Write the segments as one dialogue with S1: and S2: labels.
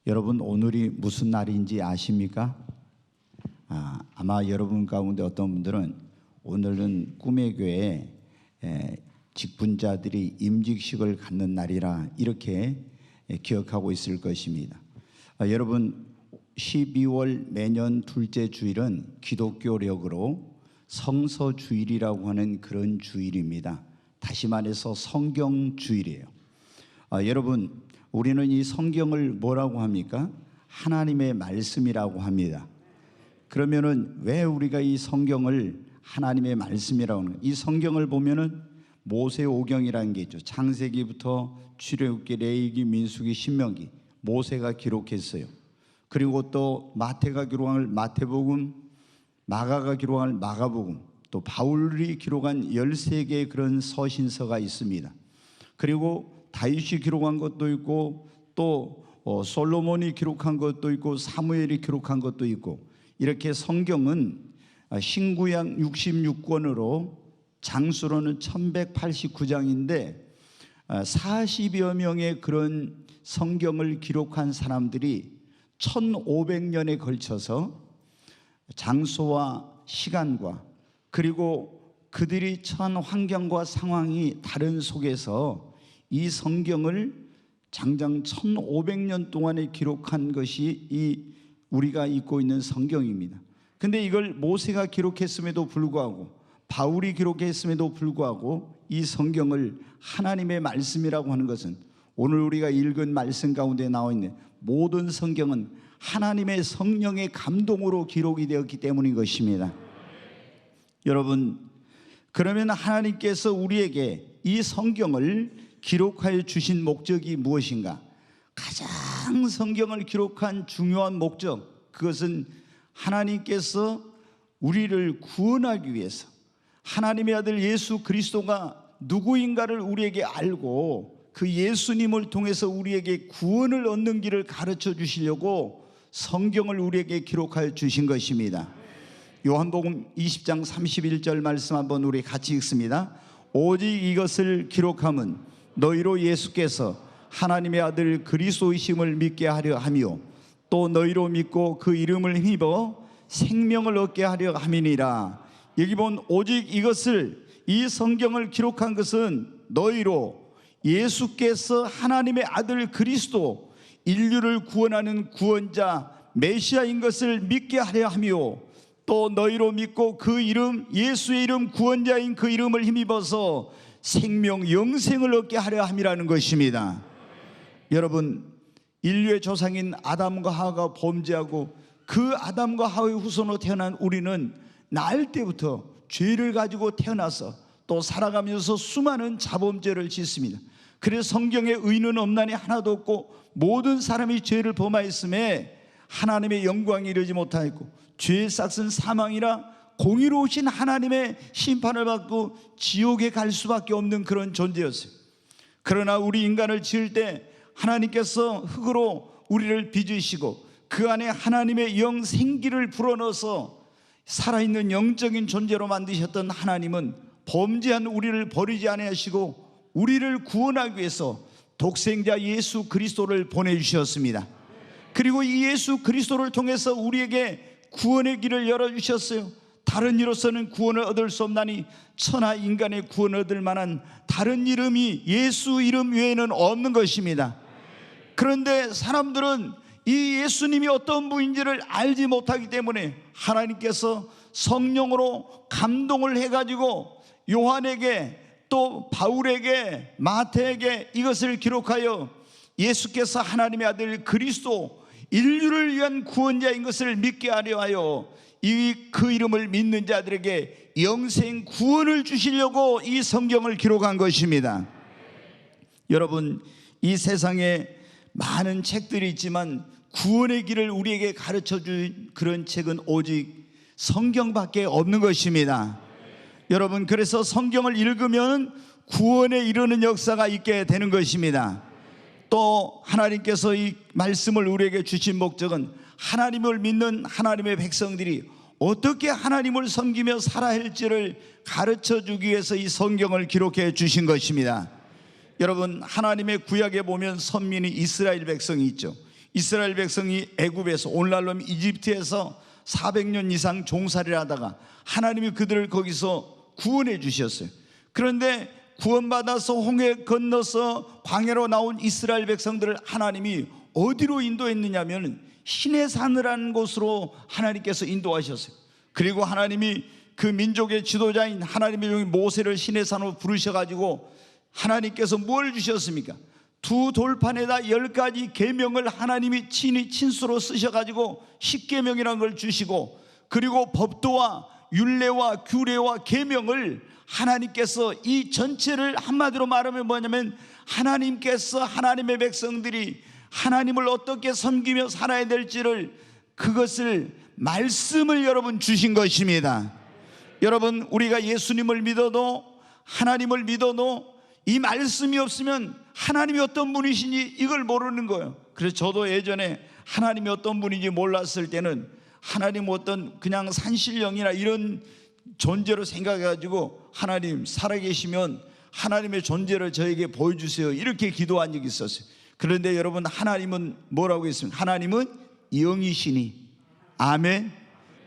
S1: 여러분, 오늘이 무슨 날인지 아십니까? 아마 여러분 가운데 어떤 분들은 오늘은 꿈의 교회에 직분자들이 임직식을 갖는 날이라 이렇게 기억하고 있을 것입니다. 여러분, 12월 매년 둘째 주일은 기독교력으로 성서주일이라고 하는 그런 주일입니다. 다시 말해서 성경주일이에요. 여러분, 우리는 이 성경을 뭐라고 합니까? 하나님의 말씀이라고 합니다. 그러면은 왜 우리가 이 성경을 하나님의 말씀이라고 하는 거예요? 이 성경을 보면은 모세오경이라는 게 있죠. 창세기부터 출애굽기, 레위기, 민수기, 신명기, 모세가 기록했어요. 그리고 또 마태가 기록한 마태복음, 마가가 기록한 마가복음, 또 바울이 기록한 13개의 그런 서신서가 있습니다. 그리고 다윗이 기록한 것도 있고, 또 솔로몬이 기록한 것도 있고, 사무엘이 기록한 것도 있고, 이렇게 성경은 신구약 66권으로 장수로는 1189장인데 40여 명의 그런 성경을 기록한 사람들이 1500년에 걸쳐서 장소와 시간과 그리고 그들이 처한 환경과 상황이 다른 속에서 이 성경을 장장 1500년 동안에 기록한 것이 이 우리가 읽고 있는 성경입니다. 근데 이걸 모세가 기록했음에도 불구하고, 바울이 기록했음에도 불구하고 이 성경을 하나님의 말씀이라고 하는 것은, 오늘 우리가 읽은 말씀 가운데 나와 있는 모든 성경은 하나님의 성령의 감동으로 기록이 되었기 때문인 것입니다. 여러분, 그러면 하나님께서 우리에게 이 성경을 기록하여 주신 목적이 무엇인가? 가장 성경을 기록한 중요한 목적, 그것은 하나님께서 우리를 구원하기 위해서, 하나님의 아들 예수 그리스도가 누구인가를 우리에게 알고 그 예수님을 통해서 우리에게 구원을 얻는 길을 가르쳐 주시려고 성경을 우리에게 기록하여 주신 것입니다. 요한복음 20장 31절 말씀 한번 우리 같이 읽습니다. 오직 이것을 기록함은 너희로 예수께서 하나님의 아들 그리스도이심을 믿게 하려 하며 또 너희로 믿고 그 이름을 힘입어 생명을 얻게 하려 함이니라. 여기 본 오직 이것을, 이 성경을 기록한 것은 너희로 예수께서 하나님의 아들 그리스도, 인류를 구원하는 구원자 메시아인 것을 믿게 하려 하며 또 너희로 믿고 그 이름, 예수의 이름, 구원자인 그 이름을 힘입어서 생명, 영생을 얻게 하려 함이라는 것입니다. 여러분, 인류의 조상인 아담과 하와가 범죄하고 그 아담과 하와의 후손으로 태어난 우리는 날 때부터 죄를 가지고 태어나서 또 살아가면서 수많은 자범죄를 짓습니다. 그래서 성경에 의는 없나니 하나도 없고 모든 사람이 죄를 범하였음에 하나님의 영광에 이르지 못하였고 죄의 싹은 사망이라 공의로우신 하나님의 심판을 받고 지옥에 갈 수밖에 없는 그런 존재였어요. 그러나 우리 인간을 지을 때 하나님께서 흙으로 우리를 빚으시고 그 안에 하나님의 영 생기를 불어넣어서 살아있는 영적인 존재로 만드셨던 하나님은 범죄한 우리를 버리지 아니하시고 우리를 구원하기 위해서 독생자 예수 그리스도를 보내주셨습니다. 그리고 이 예수 그리스도를 통해서 우리에게 구원의 길을 열어주셨어요. 다른 이로서는 구원을 얻을 수 없나니 천하 인간의 구원을 얻을 만한 다른 이름이 예수 이름 외에는 없는 것입니다. 그런데 사람들은 이 예수님이 어떤 분인지를 알지 못하기 때문에 하나님께서 성령으로 감동을 해가지고 요한에게 또 바울에게 마태에게 이것을 기록하여 예수께서 하나님의 아들 그리스도, 인류를 위한 구원자인 것을 믿게 하려 하여 그 이름을 믿는 자들에게 영생 구원을 주시려고 이 성경을 기록한 것입니다. 여러분, 이 세상에 많은 책들이 있지만 구원의 길을 우리에게 가르쳐 준 그런 책은 오직 성경밖에 없는 것입니다. 여러분, 그래서 성경을 읽으면 구원에 이르는 역사가 있게 되는 것입니다. 또 하나님께서 이 말씀을 우리에게 주신 목적은 하나님을 믿는 하나님의 백성들이 어떻게 하나님을 섬기며 살아야 할지를 가르쳐 주기 위해서 이 성경을 기록해 주신 것입니다. 여러분, 하나님의 구약에 보면 선민이 이스라엘 백성이 있죠. 이스라엘 백성이 애굽에서, 오늘날로 이집트에서 400년 이상 종살이를 하다가 하나님이 그들을 거기서 구원해 주셨어요. 그런데 구원받아서 홍해 건너서 광야로 나온 이스라엘 백성들을 하나님이 어디로 인도했느냐면 시내산이라는 곳으로 하나님께서 인도하셨어요. 그리고 하나님이 그 민족의 지도자인 하나님의 종 모세를 시내산으로 부르셔가지고 하나님께서 뭘 주셨습니까? 두 돌판에다 10가지 계명을 하나님이 친히 친수로 쓰셔가지고 십계명이라는 걸 주시고, 그리고 법도와 율례와 규례와 계명을 하나님께서 이 전체를 한마디로 말하면 뭐냐면 하나님께서 하나님의 백성들이 하나님을 어떻게 섬기며 살아야 될지를, 그것을 말씀을 여러분 주신 것입니다. 여러분, 우리가 예수님을 믿어도 하나님을 믿어도 이 말씀이 없으면 하나님이 어떤 분이신지 이걸 모르는 거예요. 그래서 저도 예전에 하나님이 어떤 분인지 몰랐을 때는 하나님 어떤 그냥 산신령이나 이런 존재로 생각해가지고 하나님 살아계시면 하나님의 존재를 저에게 보여주세요 이렇게 기도한 적이 있었어요. 그런데 여러분, 하나님은 뭐라고 했습니까? 하나님은 영이시니. 아멘.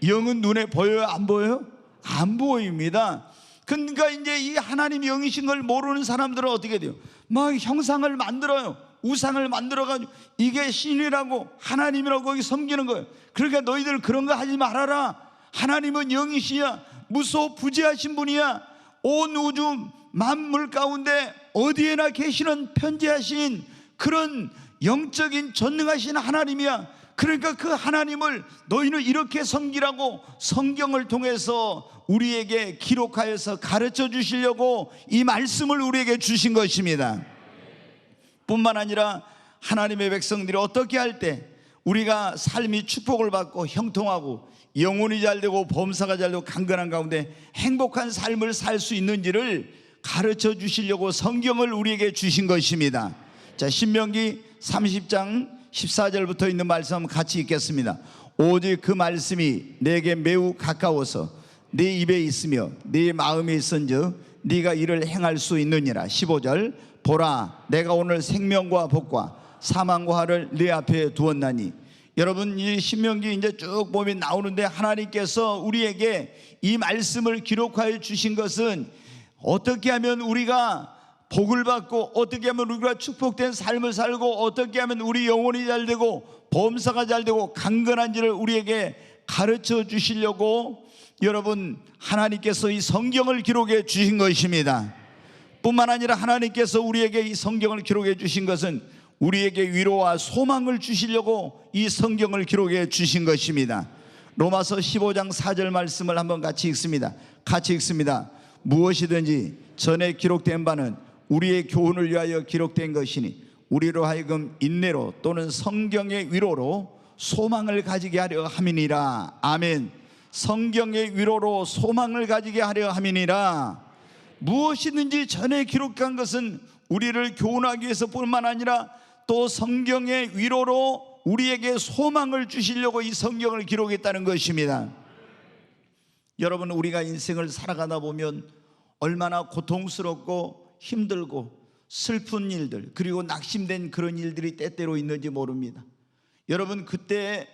S1: 영은 눈에 보여요? 안 보여요? 안 보입니다. 그러니까 이제 이 하나님 영이신 걸 모르는 사람들은 어떻게 돼요? 막 형상을 만들어요. 우상을 만들어가지고 이게 신이라고 하나님이라고 거기 섬기는 거예요. 그러니까 너희들 그런 거 하지 말아라. 하나님은 영이시야. 무소부재하신 분이야. 온 우주 만물 가운데 어디에나 계시는 편재하신 그런 영적인 전능하신 하나님이야. 그러니까 그 하나님을 너희는 이렇게 섬기라고 성경을 통해서 우리에게 기록하여서 가르쳐 주시려고 이 말씀을 우리에게 주신 것입니다. 뿐만 아니라 하나님의 백성들이 어떻게 할 때 우리가 삶이 축복을 받고 형통하고 영혼이 잘되고 범사가 잘되고 강건한 가운데 행복한 삶을 살 수 있는지를 가르쳐 주시려고 성경을 우리에게 주신 것입니다. 자, 신명기 30장 14절부터 있는 말씀 같이 읽겠습니다. 오직 그 말씀이 내게 매우 가까워서 네 입에 있으며 네 마음에 있은즉 네가 이를 행할 수 있느니라. 15절, 보라 내가 오늘 생명과 복과 사망과 화를 네 앞에 두었나니. 여러분, 이 신명기 이제 쭉 보면 나오는데 하나님께서 우리에게 이 말씀을 기록하여 주신 것은 어떻게 하면 우리가 복을 받고 어떻게 하면 우리가 축복된 삶을 살고 어떻게 하면 우리 영혼이 잘되고 범사가 잘되고 강건한지를 우리에게 가르쳐 주시려고 여러분 하나님께서 이 성경을 기록해 주신 것입니다. 뿐만 아니라 하나님께서 우리에게 이 성경을 기록해 주신 것은 우리에게 위로와 소망을 주시려고 이 성경을 기록해 주신 것입니다. 로마서 15장 4절 말씀을 한번 같이 읽습니다. 같이 읽습니다. 무엇이든지 전에 기록된 바는 우리의 교훈을 위하여 기록된 것이니 우리로 하여금 인내로 또는 성경의 위로로 소망을 가지게 하려 함이니라. 아멘. 성경의 위로로 소망을 가지게 하려 함이니라. 무엇이든지 전에 기록한 것은 우리를 교훈하기 위해서 뿐만 아니라 또 성경의 위로로 우리에게 소망을 주시려고 이 성경을 기록했다는 것입니다. 여러분, 우리가 인생을 살아가다 보면 얼마나 고통스럽고 힘들고 슬픈 일들, 그리고 낙심된 그런 일들이 때때로 있는지 모릅니다. 여러분, 그때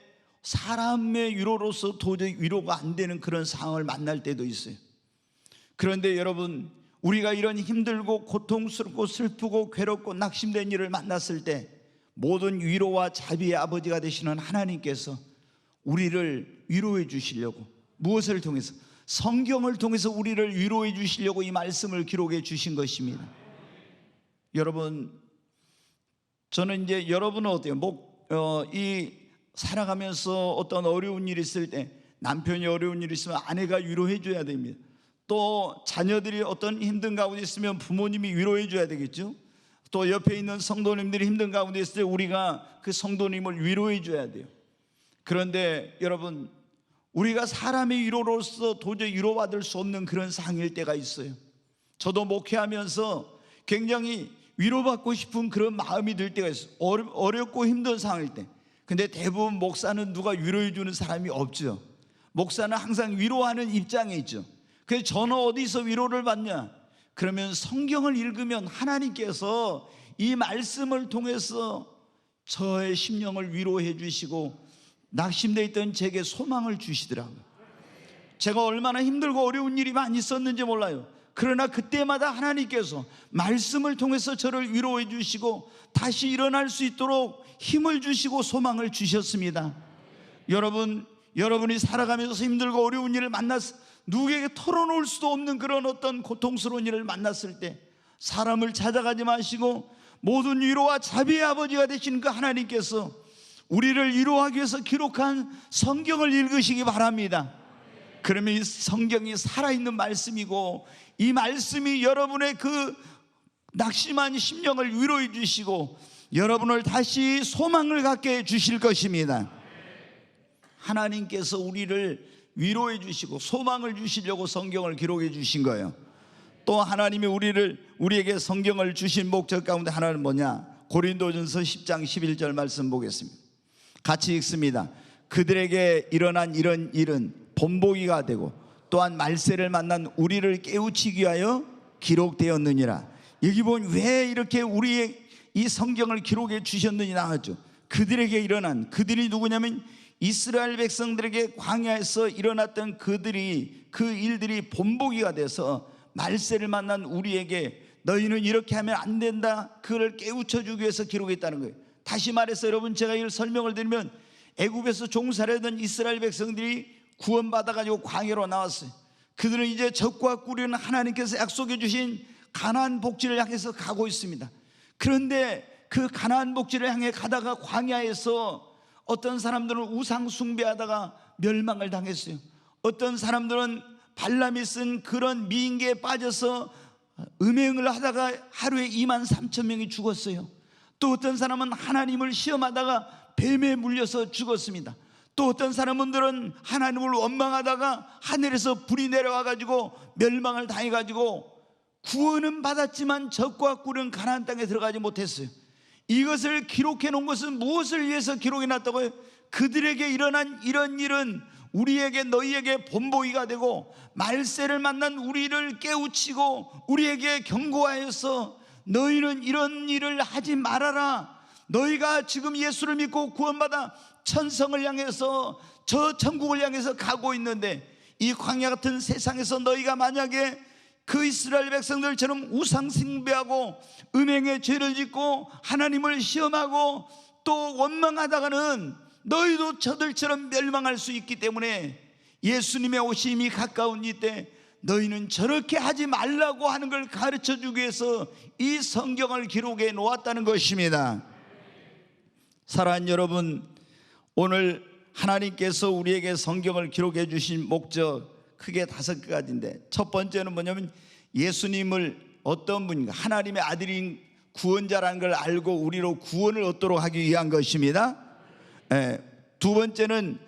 S1: 사람의 위로로서 도저히 위로가 안 되는 그런 상황을 만날 때도 있어요. 그런데 여러분, 우리가 이런 힘들고 고통스럽고 슬프고 괴롭고 낙심된 일을 만났을 때 모든 위로와 자비의 아버지가 되시는 하나님께서 우리를 위로해 주시려고 무엇을 통해서? 성경을 통해서 우리를 위로해 주시려고 이 말씀을 기록해 주신 것입니다. 여러분, 저는 이제 여러분은 어때요? 이 살아가면서 어떤 어려운 일이 있을 때 남편이 어려운 일이 있으면 아내가 위로해 줘야 됩니다. 또 자녀들이 어떤 힘든 가운데 있으면 부모님이 위로해 줘야 되겠죠. 또 옆에 있는 성도님들이 힘든 가운데 있을 때 우리가 그 성도님을 위로해 줘야 돼요. 그런데 여러분, 우리가 사람의 위로로서 도저히 위로받을 수 없는 그런 상황일 때가 있어요. 저도 목회하면서 굉장히 위로받고 싶은 그런 마음이 들 때가 있어요. 어렵고 힘든 상황일 때. 근데 대부분 목사는 누가 위로해 주는 사람이 없죠. 목사는 항상 위로하는 입장에 있죠. 그래서 저는 어디서 위로를 받냐? 그러면 성경을 읽으면 하나님께서 이 말씀을 통해서 저의 심령을 위로해 주시고 낙심되어 있던 제게 소망을 주시더라고요. 제가 얼마나 힘들고 어려운 일이 많이 있었는지 몰라요. 그러나 그때마다 하나님께서 말씀을 통해서 저를 위로해 주시고 다시 일어날 수 있도록 힘을 주시고 소망을 주셨습니다. 여러분이 살아가면서 힘들고 어려운 일을 누구에게 털어놓을 수도 없는 그런 어떤 고통스러운 일을 만났을 때 사람을 찾아가지 마시고 모든 위로와 자비의 아버지가 되신 그 하나님께서 우리를 위로하기 위해서 기록한 성경을 읽으시기 바랍니다. 그러면 이 성경이 살아있는 말씀이고 이 말씀이 여러분의 그 낙심한 심령을 위로해 주시고 여러분을 다시 소망을 갖게 해 주실 것입니다. 하나님께서 우리를 위로해 주시고 소망을 주시려고 성경을 기록해 주신 거예요. 또 하나님이 우리에게 성경을 주신 목적 가운데 하나는 뭐냐? 고린도전서 10장 11절 말씀 보겠습니다. 같이 읽습니다. 그들에게 일어난 이런 일은 본보기가 되고 또한 말세를 만난 우리를 깨우치기 위하여 기록되었느니라. 여기 보면 왜 이렇게 우리의 이 성경을 기록해 주셨느냐 나왔죠. 그들에게 일어난, 그들이 누구냐면 이스라엘 백성들에게 광야에서 일어났던 그 일들이 본보기가 돼서 말세를 만난 우리에게 너희는 이렇게 하면 안 된다, 그걸 깨우쳐 주기 위해서 기록했다는 거예요. 다시 말해서 여러분, 제가 이걸 설명을 드리면 애굽에서 종살이하던 이스라엘 백성들이 구원받아가지고 광야로 나왔어요. 그들은 이제 적과 꿀이는 하나님께서 약속해 주신 가나안 복지를 향해서 가고 있습니다. 그런데 그 가나안 복지를 향해 가다가 광야에서 어떤 사람들은 우상 숭배하다가 멸망을 당했어요. 어떤 사람들은 발람이 쓴 그런 미인계에 빠져서 음행을 하다가 하루에 23,000명이 죽었어요. 또 어떤 사람은 하나님을 시험하다가 뱀에 물려서 죽었습니다. 또 어떤 사람들은 하나님을 원망하다가 하늘에서 불이 내려와가지고 멸망을 당해가지고 구원은 받았지만 적과 꿀은 가나안 땅에 들어가지 못했어요. 이것을 기록해 놓은 것은 무엇을 위해서 기록해 놨다고요? 그들에게 일어난 이런 일은 우리에게, 너희에게 본보기가 되고 말세를 만난 우리를 깨우치고 우리에게 경고하여서 너희는 이런 일을 하지 말아라. 너희가 지금 예수를 믿고 구원받아 천성을 향해서 저 천국을 향해서 가고 있는데 이 광야 같은 세상에서 너희가 만약에 그 이스라엘 백성들처럼 우상 숭배하고 음행의 죄를 짓고 하나님을 시험하고 또 원망하다가는 너희도 저들처럼 멸망할 수 있기 때문에 예수님의 오심이 가까운 이때 너희는 저렇게 하지 말라고 하는 걸 가르쳐 주기 위해서 이 성경을 기록해 놓았다는 것입니다. 사랑하는 여러분, 오늘 하나님께서 우리에게 성경을 기록해 주신 목적 크게 5가지인데, 첫 번째는 뭐냐면 예수님을 어떤 분인가, 하나님의 아들인 구원자라는 걸 알고 우리로 구원을 얻도록 하기 위한 것입니다. 두 번째는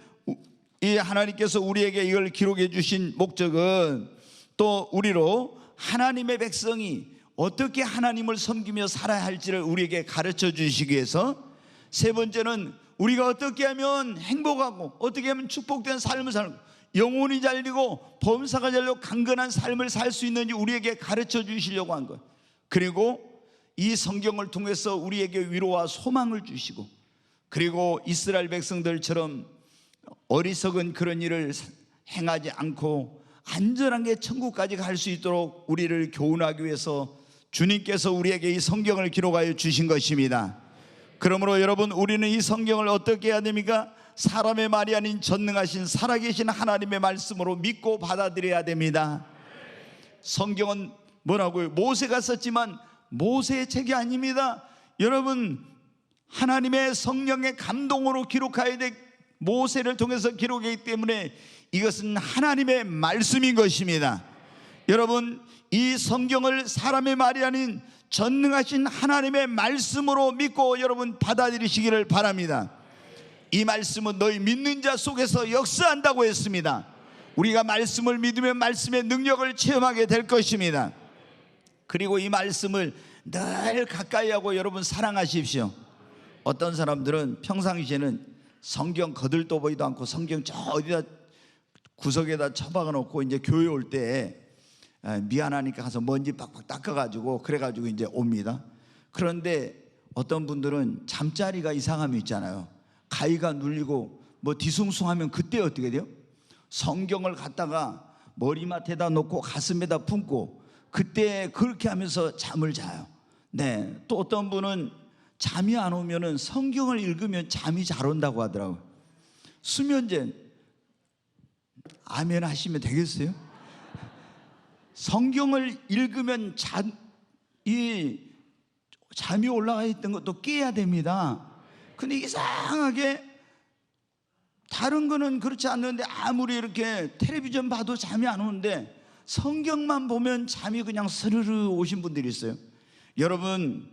S1: 이 하나님께서 우리에게 이걸 기록해 주신 목적은 또 우리로 하나님의 백성이 어떻게 하나님을 섬기며 살아야 할지를 우리에게 가르쳐 주시기 위해서, 세 번째는 우리가 어떻게 하면 행복하고 어떻게 하면 축복된 삶을 살고 영혼이 잘되고 범사가 잘되고 강건한 삶을 살 수 있는지 우리에게 가르쳐 주시려고 한 것. 그리고 이 성경을 통해서 우리에게 위로와 소망을 주시고, 그리고 이스라엘 백성들처럼 어리석은 그런 일을 행하지 않고 안전하게 천국까지 갈 수 있도록 우리를 교훈하기 위해서 주님께서 우리에게 이 성경을 기록하여 주신 것입니다. 그러므로 여러분, 우리는 이 성경을 어떻게 해야 됩니까? 사람의 말이 아닌 전능하신 살아계신 하나님의 말씀으로 믿고 받아들여야 됩니다. 성경은 뭐라고요? 모세가 썼지만 모세의 책이 아닙니다. 여러분, 하나님의 성령의 감동으로 기록해야 될, 모세를 통해서 기록하기 때문에 이것은 하나님의 말씀인 것입니다. 여러분, 이 성경을 사람의 말이 아닌 전능하신 하나님의 말씀으로 믿고 여러분 받아들이시기를 바랍니다. 이 말씀은 너희 믿는 자 속에서 역사한다고 했습니다. 우리가 말씀을 믿으면 말씀의 능력을 체험하게 될 것입니다. 그리고 이 말씀을 늘 가까이 하고 여러분 사랑하십시오. 어떤 사람들은 평상시에는 성경 거들떠보지도 않고 성경 저 어디다 구석에다 처박아 놓고 이제 교회 올 때 미안하니까 가서 먼지 팍팍 닦아가지고 그래가지고 이제 옵니다. 그런데 어떤 분들은 잠자리가 이상함이 있잖아요. 가위가 눌리고 뭐 뒤숭숭하면 그때 어떻게 돼요? 성경을 갖다가 머리맡에다 놓고 가슴에다 품고 그때 그렇게 하면서 잠을 자요. 네, 또 어떤 분은 잠이 안 오면은 성경을 읽으면 잠이 잘 온다고 하더라고요. 수면제 아멘 하시면 되겠어요? 성경을 읽으면 잠이 올라가 있던 것도 깨야 됩니다. 근데 이상하게 다른 거는 그렇지 않는데 아무리 이렇게 텔레비전 봐도 잠이 안 오는데 성경만 보면 잠이 그냥 스르르 오신 분들이 있어요. 여러분,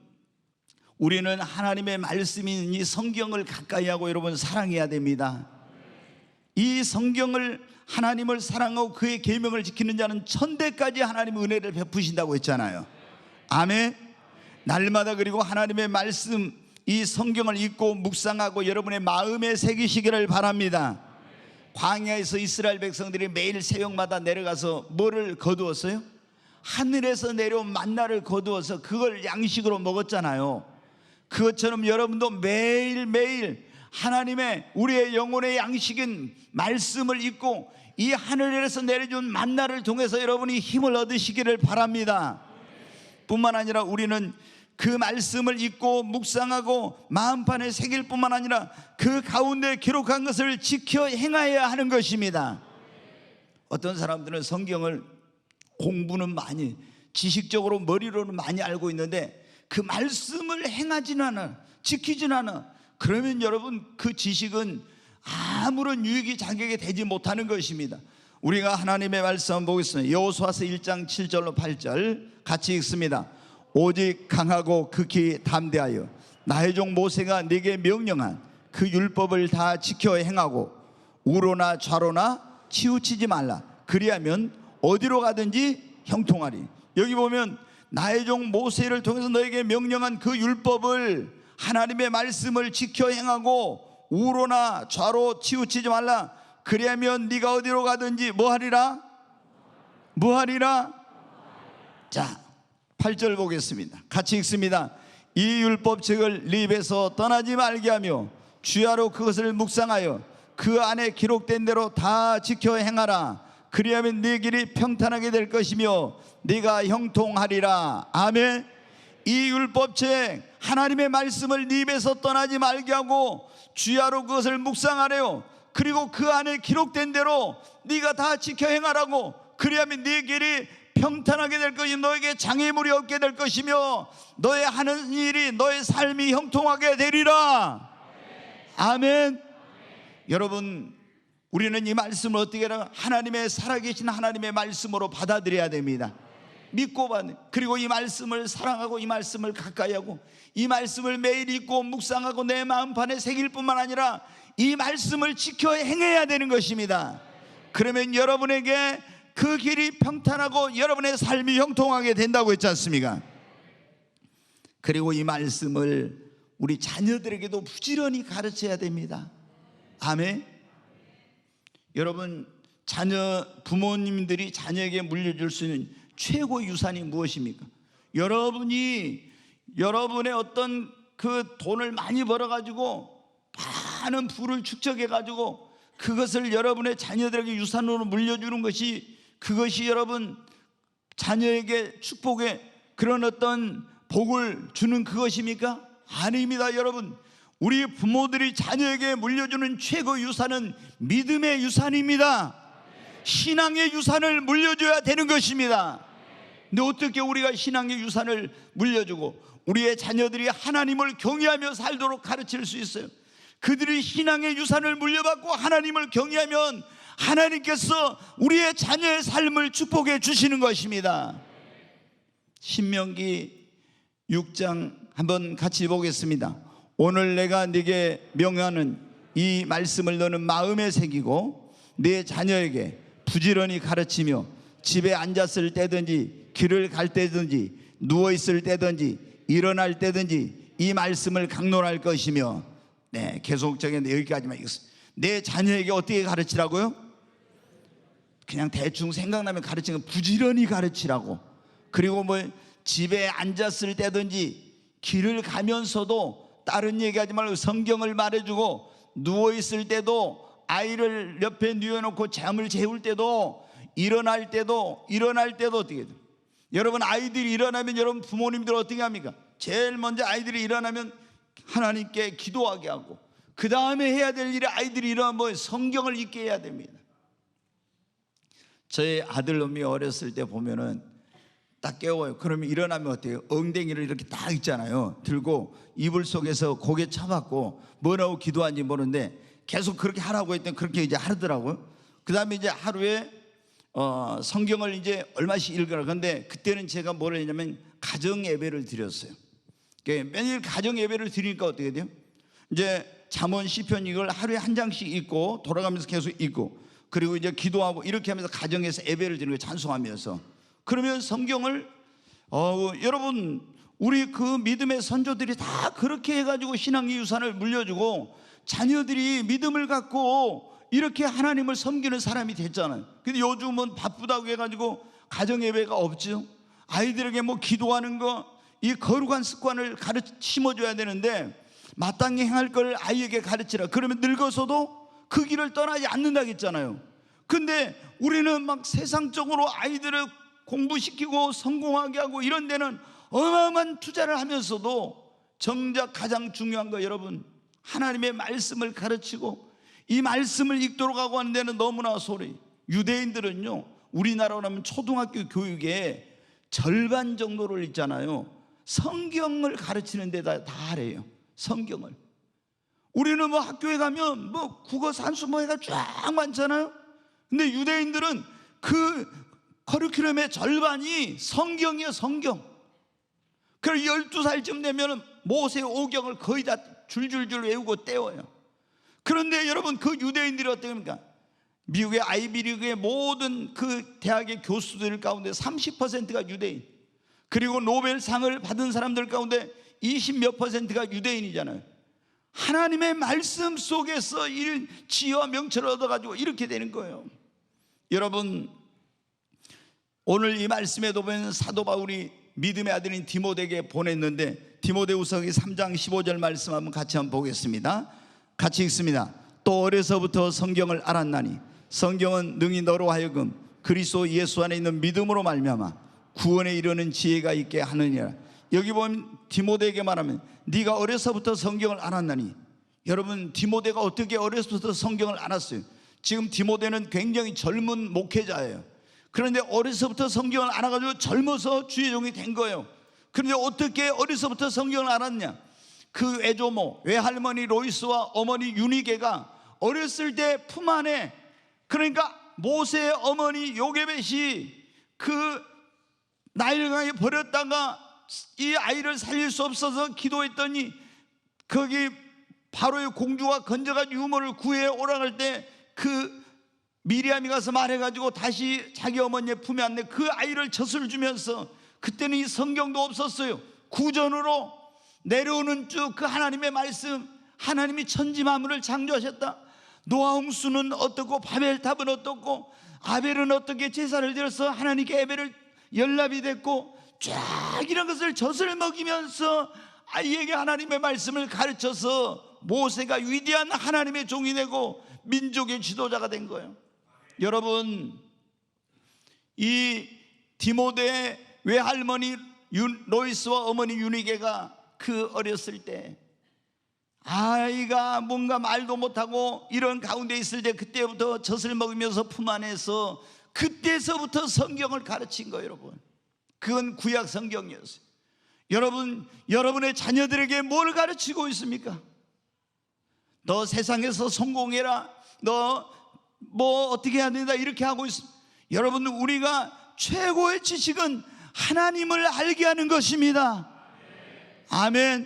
S1: 우리는 하나님의 말씀인 이 성경을 가까이 하고 여러분 사랑해야 됩니다. 이 성경을, 하나님을 사랑하고 그의 계명을 지키는 자는 천대까지 하나님의 은혜를 베푸신다고 했잖아요. 아멘. 날마다 그리고 하나님의 말씀, 이 성경을 읽고 묵상하고 여러분의 마음에 새기시기를 바랍니다. 광야에서 이스라엘 백성들이 매일 새벽마다 내려가서 뭐를 거두었어요? 하늘에서 내려온 만나를 거두어서 그걸 양식으로 먹었잖아요. 그것처럼 여러분도 매일매일 하나님의, 우리의 영혼의 양식인 말씀을 읽고 이 하늘에서 내려준 만나를 통해서 여러분이 힘을 얻으시기를 바랍니다. 뿐만 아니라 우리는 그 말씀을 읽고 묵상하고 마음판에 새길 뿐만 아니라 그 가운데 기록한 것을 지켜 행하여야 하는 것입니다. 어떤 사람들은 성경을 공부는 많이, 지식적으로 머리로는 많이 알고 있는데 그 말씀을 행하지는 않아, 지키지는 않아. 그러면 여러분 그 지식은 아무런 유익이 자기에게 되지 못하는 것입니다. 우리가 하나님의 말씀 한번 보겠습니다. 여호수아서 1장 7절로 8절 같이 읽습니다. 오직 강하고 극히 담대하여 나의 종 모세가 네게 명령한 그 율법을 다 지켜 행하고 우로나 좌로나 치우치지 말라. 그리하면 어디로 가든지 형통하리. 여기 보면 나의 종 모세를 통해서 너에게 명령한 그 율법을, 하나님의 말씀을 지켜 행하고 우로나 좌로 치우치지 말라. 그리하면 네가 어디로 가든지 뭐하리라? 뭐하리라? 자, 8절 보겠습니다. 같이 읽습니다. 이 율법책을 네 입에서 떠나지 말게 하며 주야로 그것을 묵상하여 그 안에 기록된 대로 다 지켜 행하라. 그리하면 네 길이 평탄하게 될 것이며 네가 형통하리라. 아멘. 이 율법책, 하나님의 말씀을 네 입에서 떠나지 말게 하고 주야로 그것을 묵상하래요. 그리고 그 안에 기록된 대로 네가 다 지켜 행하라고. 그리하면 네 길이 평탄하게 될 것이며 너에게 장애물이 없게 될 것이며 너의 하는 일이, 너의 삶이 형통하게 되리라. 아멘. 여러분, 우리는 이 말씀을 어떻게 하라? 하나님의 살아계신 하나님의 말씀으로 받아들여야 됩니다. 믿고 받는, 그리고 이 말씀을 사랑하고 이 말씀을 가까이 하고 이 말씀을 매일 읽고 묵상하고 내 마음판에 새길 뿐만 아니라 이 말씀을 지켜 행해야 되는 것입니다. 그러면 여러분에게 그 길이 평탄하고 여러분의 삶이 형통하게 된다고 했지 않습니까? 그리고 이 말씀을 우리 자녀들에게도 부지런히 가르쳐야 됩니다. 아멘. 여러분, 부모님들이 자녀에게 물려줄 수 있는 최고 유산이 무엇입니까? 여러분이 여러분의 어떤 그 돈을 많이 벌어가지고 많은 부를 축적해가지고 그것을 여러분의 자녀들에게 유산으로 물려주는 것이, 그것이 여러분 자녀에게 축복의 그런 어떤 복을 주는 그것입니까? 아닙니다. 여러분, 우리 부모들이 자녀에게 물려주는 최고 유산은 믿음의 유산입니다. 신앙의 유산을 물려줘야 되는 것입니다. 근데 어떻게 우리가 신앙의 유산을 물려주고 우리의 자녀들이 하나님을 경외하며 살도록 가르칠 수 있어요? 그들이 신앙의 유산을 물려받고 하나님을 경외하면 하나님께서 우리의 자녀의 삶을 축복해 주시는 것입니다. 신명기 6장 한번 같이 보겠습니다. 오늘 내가 네게 명하는 이 말씀을 너는 마음에 새기고 네 자녀에게 부지런히 가르치며 집에 앉았을 때든지 길을 갈 때든지 누워있을 때든지 일어날 때든지 이 말씀을 강론할 것이며, 네, 계속적인 여기까지만 읽었습니다. 내 자녀에게 어떻게 가르치라고요? 그냥 대충 생각나면 가르치는 거 부지런히 가르치라고. 그리고 뭐 집에 앉았을 때든지 길을 가면서도 다른 얘기하지 말고 성경을 말해주고, 누워있을 때도 아이를 옆에 누워놓고 잠을 재울 때도, 일어날 때도 어떻게 돼요? 여러분, 아이들이 일어나면 여러분 부모님들 어떻게 합니까? 제일 먼저 아이들이 일어나면 하나님께 기도하게 하고, 그 다음에 해야 될 일이, 아이들이 일어나면 성경을 읽게 해야 됩니다. 저희 아들놈이 어렸을 때 보면은 딱 깨워요. 그러면 일어나면 어때요? 엉덩이를 이렇게 딱 있잖아요, 들고 이불 속에서 고개 쳐박고 뭐라고 기도하는지 모르는데 계속 그렇게 하라고 했더니 그렇게 이제 하더라고요. 그 다음에 이제 하루에 성경을 이제 얼마씩 읽으라. 근데 그때는 제가 뭐라 했냐면 가정 예배를 드렸어요. 매일 가정 예배를 드리니까 어떻게 돼요? 이제 잠언, 시편 이걸 하루에 한 장씩 읽고 돌아가면서 계속 읽고, 그리고 이제 기도하고 이렇게 하면서 가정에서 예배를 드리는 거예요, 찬송하면서. 그러면 성경을 여러분, 우리 그 믿음의 선조들이 다 그렇게 해가지고 신앙의 유산을 물려주고 자녀들이 믿음을 갖고 이렇게 하나님을 섬기는 사람이 됐잖아요. 근데 요즘은 바쁘다고 해가지고 가정 예배가 없죠. 아이들에게 뭐 기도하는 거, 이 거룩한 습관을 심어줘야 되는데 마땅히 행할 걸 아이에게 가르치라. 그러면 늙어서도 그 길을 떠나지 않는다고 했잖아요. 근데 우리는 막 세상적으로 아이들을 공부시키고 성공하게 하고 이런 데는 어마어마한 투자를 하면서도 정작 가장 중요한 거, 여러분, 하나님의 말씀을 가르치고 이 말씀을 읽도록 하고 하는 데는 너무나 소리. 유대인들은요, 우리나라로 하면 초등학교 교육의 절반 정도를 있잖아요, 성경을 가르치는 데다 다 하래요. 성경을. 우리는 뭐 학교에 가면 뭐 국어, 산수 뭐 해가 쫙 많잖아요. 근데 유대인들은 그 커리큘럼의 절반이 성경이에요, 성경. 그래서 12살쯤 되면 모세 오경을 거의 다 줄줄줄 외우고 떼워요. 그런데 여러분, 그 유대인들이 어떻습니까? 미국의 아이비리그의 모든 그 대학의 교수들 가운데 30%가 유대인, 그리고 노벨상을 받은 사람들 가운데 20몇 %가 유대인이잖아요. 하나님의 말씀 속에서 이 지혜와 명철을 얻어가지고 이렇게 되는 거예요. 여러분, 오늘 이 말씀에도 보면 사도 바울이 믿음의 아들인 디모데에게 보냈는데, 디모데후서 3장 15절 말씀 한번 같이 한번 보겠습니다. 같이 읽습니다. 또 어려서부터 성경을 알았나니 성경은 능히 너로 하여금 그리스도 예수 안에 있는 믿음으로 말미암아 구원에 이르는 지혜가 있게 하느니라. 여기 보면 디모데에게 말하면 네가 어려서부터 성경을 알았나니, 여러분, 디모데가 어떻게 어려서부터 성경을 알았어요? 지금 디모데는 굉장히 젊은 목회자예요. 그런데 어려서부터 성경을 알아가지고 젊어서 주의 종이 된 거예요. 그런데 어떻게 어려서부터 성경을 알았냐? 그 외조모, 외할머니 로이스와 어머니 유니게가 어렸을 때 품 안에, 그러니까 모세의 어머니 요게벳이 그 나일강에 버렸다가 이 아이를 살릴 수 없어서 기도했더니 거기 바로의 공주가 건져가지고 유모를 구해 오라갈 때 그 미리암이 가서 말해가지고 다시 자기 어머니의 품에 안내 그 아이를 젖을 주면서, 그때는 이 성경도 없었어요. 구전으로 내려오는 쭉 그 하나님의 말씀, 하나님이 천지 만물을 창조하셨다. 노아 홍수는 어떻고 바벨탑은 어떻고 아벨은 어떻게 제사를 드려서 하나님께 예배를 연락이 됐고, 쫙 이런 것을 젖을 먹이면서 아이에게 하나님의 말씀을 가르쳐서 모세가 위대한 하나님의 종이 되고 민족의 지도자가 된 거예요. 여러분, 이 디모데의 외할머니 로이스와 어머니 유니게가 그 어렸을 때 아이가 뭔가 말도 못하고 이런 가운데 있을 때 그때부터 젖을 먹으면서 품 안에서 그때서부터 성경을 가르친 거예요. 여러분, 그건 구약 성경이었어요. 여러분, 여러분의 자녀들에게 뭘 가르치고 있습니까? 너 세상에서 성공해라, 너 뭐 어떻게 해야 된다 이렇게 하고 있습니다. 여러분, 우리가 최고의 지식은 하나님을 알게 하는 것입니다. 아멘.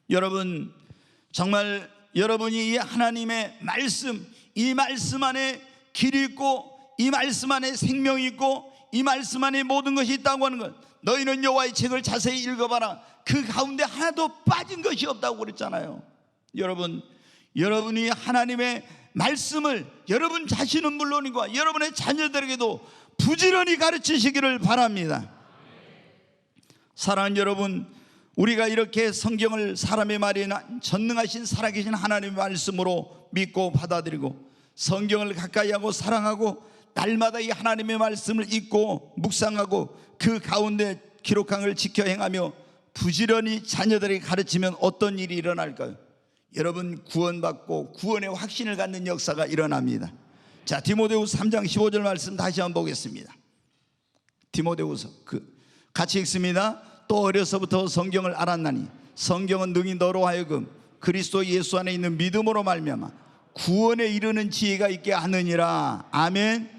S1: 여러분, 정말 여러분이 이 하나님의 말씀, 이 말씀 안에 길이 있고 이 말씀 안에 생명이 있고 이 말씀 안에 모든 것이 있다고 하는 것, 너희는 여호와의 책을 자세히 읽어봐라. 그 가운데 하나도 빠진 것이 없다고 그랬잖아요. 여러분, 여러분이 하나님의 말씀을 여러분 자신은 물론이고 여러분의 자녀들에게도 부지런히 가르치시기를 바랍니다. 사랑하는 여러분, 우리가 이렇게 성경을 사람의 말이나 전능하신 살아계신 하나님의 말씀으로 믿고 받아들이고 성경을 가까이하고 사랑하고 날마다 이 하나님의 말씀을 읽고 묵상하고 그 가운데 기록한 걸 지켜 행하며 부지런히 자녀들에게 가르치면 어떤 일이 일어날까요? 여러분, 구원받고 구원의 확신을 갖는 역사가 일어납니다. 자, 디모데후서 3장 15절 말씀 다시 한번 보겠습니다. 디모데후서 같이 읽습니다. 또 어려서부터 성경을 알았나니 성경은 능히 너로 하여금 그리스도 예수 안에 있는 믿음으로 말미암아 구원에 이르는 지혜가 있게 하느니라. 아멘.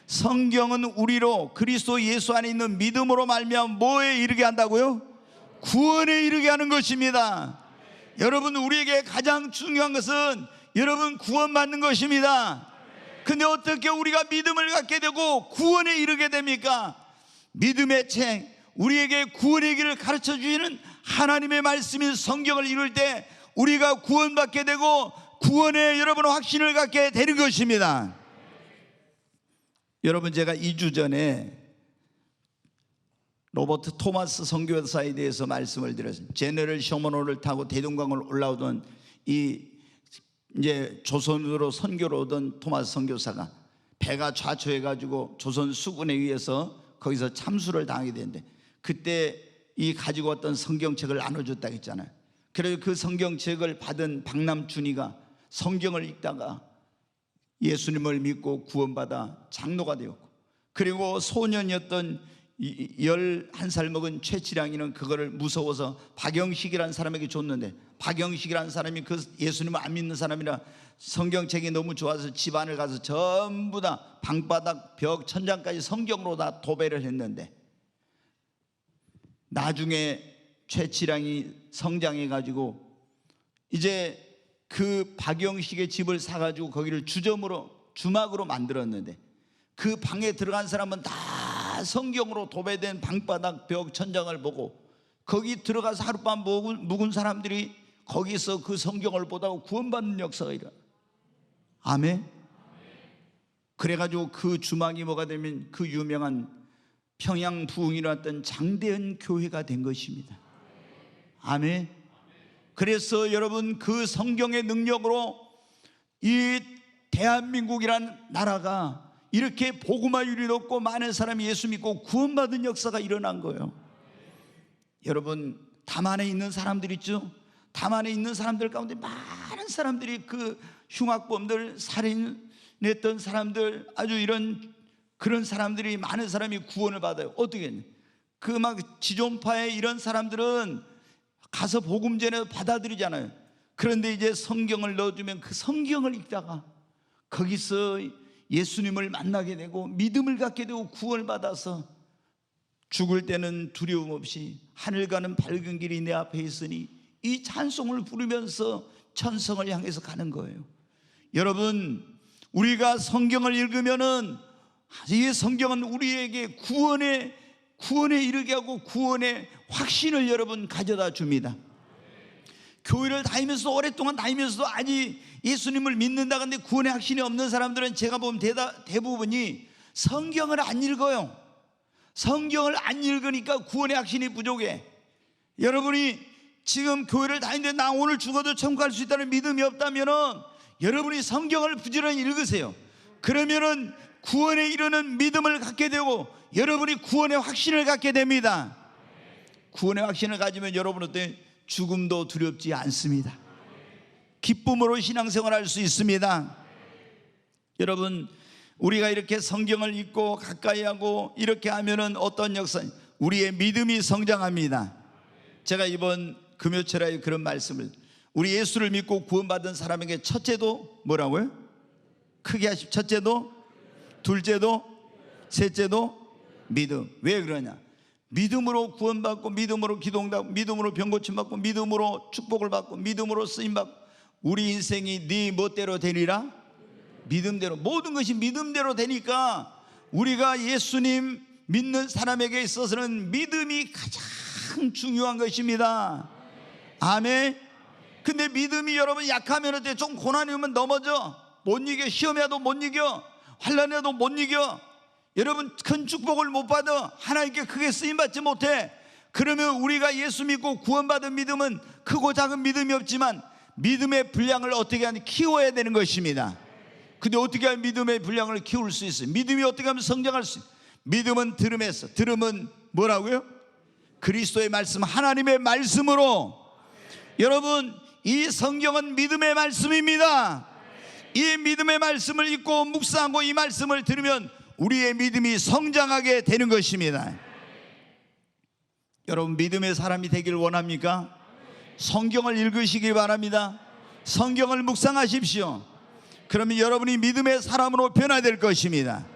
S1: 성경은 우리로 그리스도 예수 안에 있는 믿음으로 말미암아 뭐에 이르게 한다고요? 구원에 이르게 하는 것입니다. 여러분, 우리에게 가장 중요한 것은 여러분 구원받는 것입니다. 근데 어떻게 우리가 믿음을 갖게 되고 구원에 이르게 됩니까? 믿음의 책, 우리에게 구원의 길을 가르쳐 주시는 하나님의 말씀인 성경을 읽을 때 우리가 구원받게 되고 구원에 여러분 확신을 갖게 되는 것입니다. 여러분, 제가 2주 전에 로버트 토마스 선교사에 대해서 말씀을 드렸습니다. 제너럴 셔먼호를 타고 대동강을 올라오던 이제 조선으로 선교로 오던 토마스 선교사가 배가 좌초해가지고 조선 수군에 의해서 거기서 참수를 당하게 되는데 그때 이 가지고 왔던 성경책을 나눠줬다고 했잖아요. 그래서 그 성경책을 받은 박남춘이가 성경을 읽다가 예수님을 믿고 구원받아 장로가 되었고, 그리고 소년이었던 11살 먹은 최치량이는 그거를 무서워서 박영식이라는 사람에게 줬는데, 박영식이라는 사람이 그 예수님을 안 믿는 사람이라 성경책이 너무 좋아서 집안을 가서 전부 다 방바닥 벽 천장까지 성경으로 다 도배를 했는데, 나중에 최치량이 성장해 가지고 이제 그 박영식의 집을 사가지고 거기를 주막으로 만들었는데, 그 방에 들어간 사람은 다 성경으로 도배된 방바닥 벽 천장을 보고 거기 들어가서 하룻밤 묵은 사람들이 거기서 그 성경을 보다가 구원받는 역사가 일어나. 아멘. 그래가지고 그 주막이 뭐가 되면 그 유명한 평양 부흥이라던 장대현 교회가 된 것입니다. 아멘. 그래서 여러분, 그 성경의 능력으로 이 대한민국이란 나라가 이렇게 복음화율이 높고 많은 사람이 예수 믿고 구원받은 역사가 일어난 거예요. 여러분, 담안에 있는 사람들 있죠? 담안에 있는 사람들 가운데 많은 사람들이 그 흉악범들, 살인했던 사람들, 아주 이런 그런 사람들이, 많은 사람이 구원을 받아요. 어떻게 했냐? 그 막 지존파의 이런 사람들은 가서 복음 전에 받아들이잖아요. 그런데 이제 성경을 넣어주면 그 성경을 읽다가 거기서 예수님을 만나게 되고 믿음을 갖게 되고 구원을 받아서 죽을 때는 두려움 없이 하늘 가는 밝은 길이 내 앞에 있으니 이 찬송을 부르면서 천성을 향해서 가는 거예요. 여러분, 우리가 성경을 읽으면은 이 성경은 우리에게 구원에 이르게 하고 구원의 확신을 여러분 가져다 줍니다. 교회를 다니면서 오랫동안 다니면서도 아직 예수님을 믿는다 근데 구원의 확신이 없는 사람들은 제가 보면 대부분이 성경을 안 읽어요. 성경을 안 읽으니까 구원의 확신이 부족해. 여러분이 지금 교회를 다니는데 나 오늘 죽어도 천국 갈 수 있다는 믿음이 없다면은 여러분이 성경을 부지런히 읽으세요. 그러면은 구원에 이르는 믿음을 갖게 되고 여러분이 구원의 확신을 갖게 됩니다. 구원의 확신을 가지면 여러분은 어때? 죽음도 두렵지 않습니다. 기쁨으로 신앙생활할 수 있습니다. 여러분, 우리가 이렇게 성경을 읽고 가까이 하고 이렇게 하면은 어떤 역사? 우리의 믿음이 성장합니다. 제가 이번 금요철에 그런 말씀을, 우리 예수를 믿고 구원받은 사람에게 첫째도 뭐라고요? 크게 하십시오. 첫째도, 둘째도, 셋째도 믿음. 왜 그러냐? 믿음으로 구원받고 믿음으로 기도응답하고 믿음으로 병고침받고 믿음으로 축복을 받고 믿음으로 쓰임받고 우리 인생이 네 멋대로 되리라? 믿음대로. 모든 것이 믿음대로 되니까 우리가 예수님 믿는 사람에게 있어서는 믿음이 가장 중요한 것입니다. 아멘. 근데 믿음이 여러분 약하면 어때? 좀 고난이 오면 넘어져. 못 이겨. 시험에도 못 이겨. 환난에도 못 이겨. 여러분, 큰 축복을 못 받아. 하나님께 크게 쓰임받지 못해. 그러면 우리가 예수 믿고 구원받은 믿음은 크고 작은 믿음이 없지만 믿음의 분량을 어떻게 하면 키워야 되는 것입니다. 근데 어떻게 하면 믿음의 분량을 키울 수 있어요? 믿음이 어떻게 하면 성장할 수 있어요? 믿음은 들음에서, 들음은 뭐라고요? 그리스도의 말씀, 하나님의 말씀으로. 여러분, 이 성경은 믿음의 말씀입니다. 이 믿음의 말씀을 읽고 묵상하고 이 말씀을 들으면 우리의 믿음이 성장하게 되는 것입니다. 여러분, 믿음의 사람이 되길 원합니까? 성경을 읽으시기 바랍니다. 성경을 묵상하십시오. 그러면 여러분이 믿음의 사람으로 변화될 것입니다.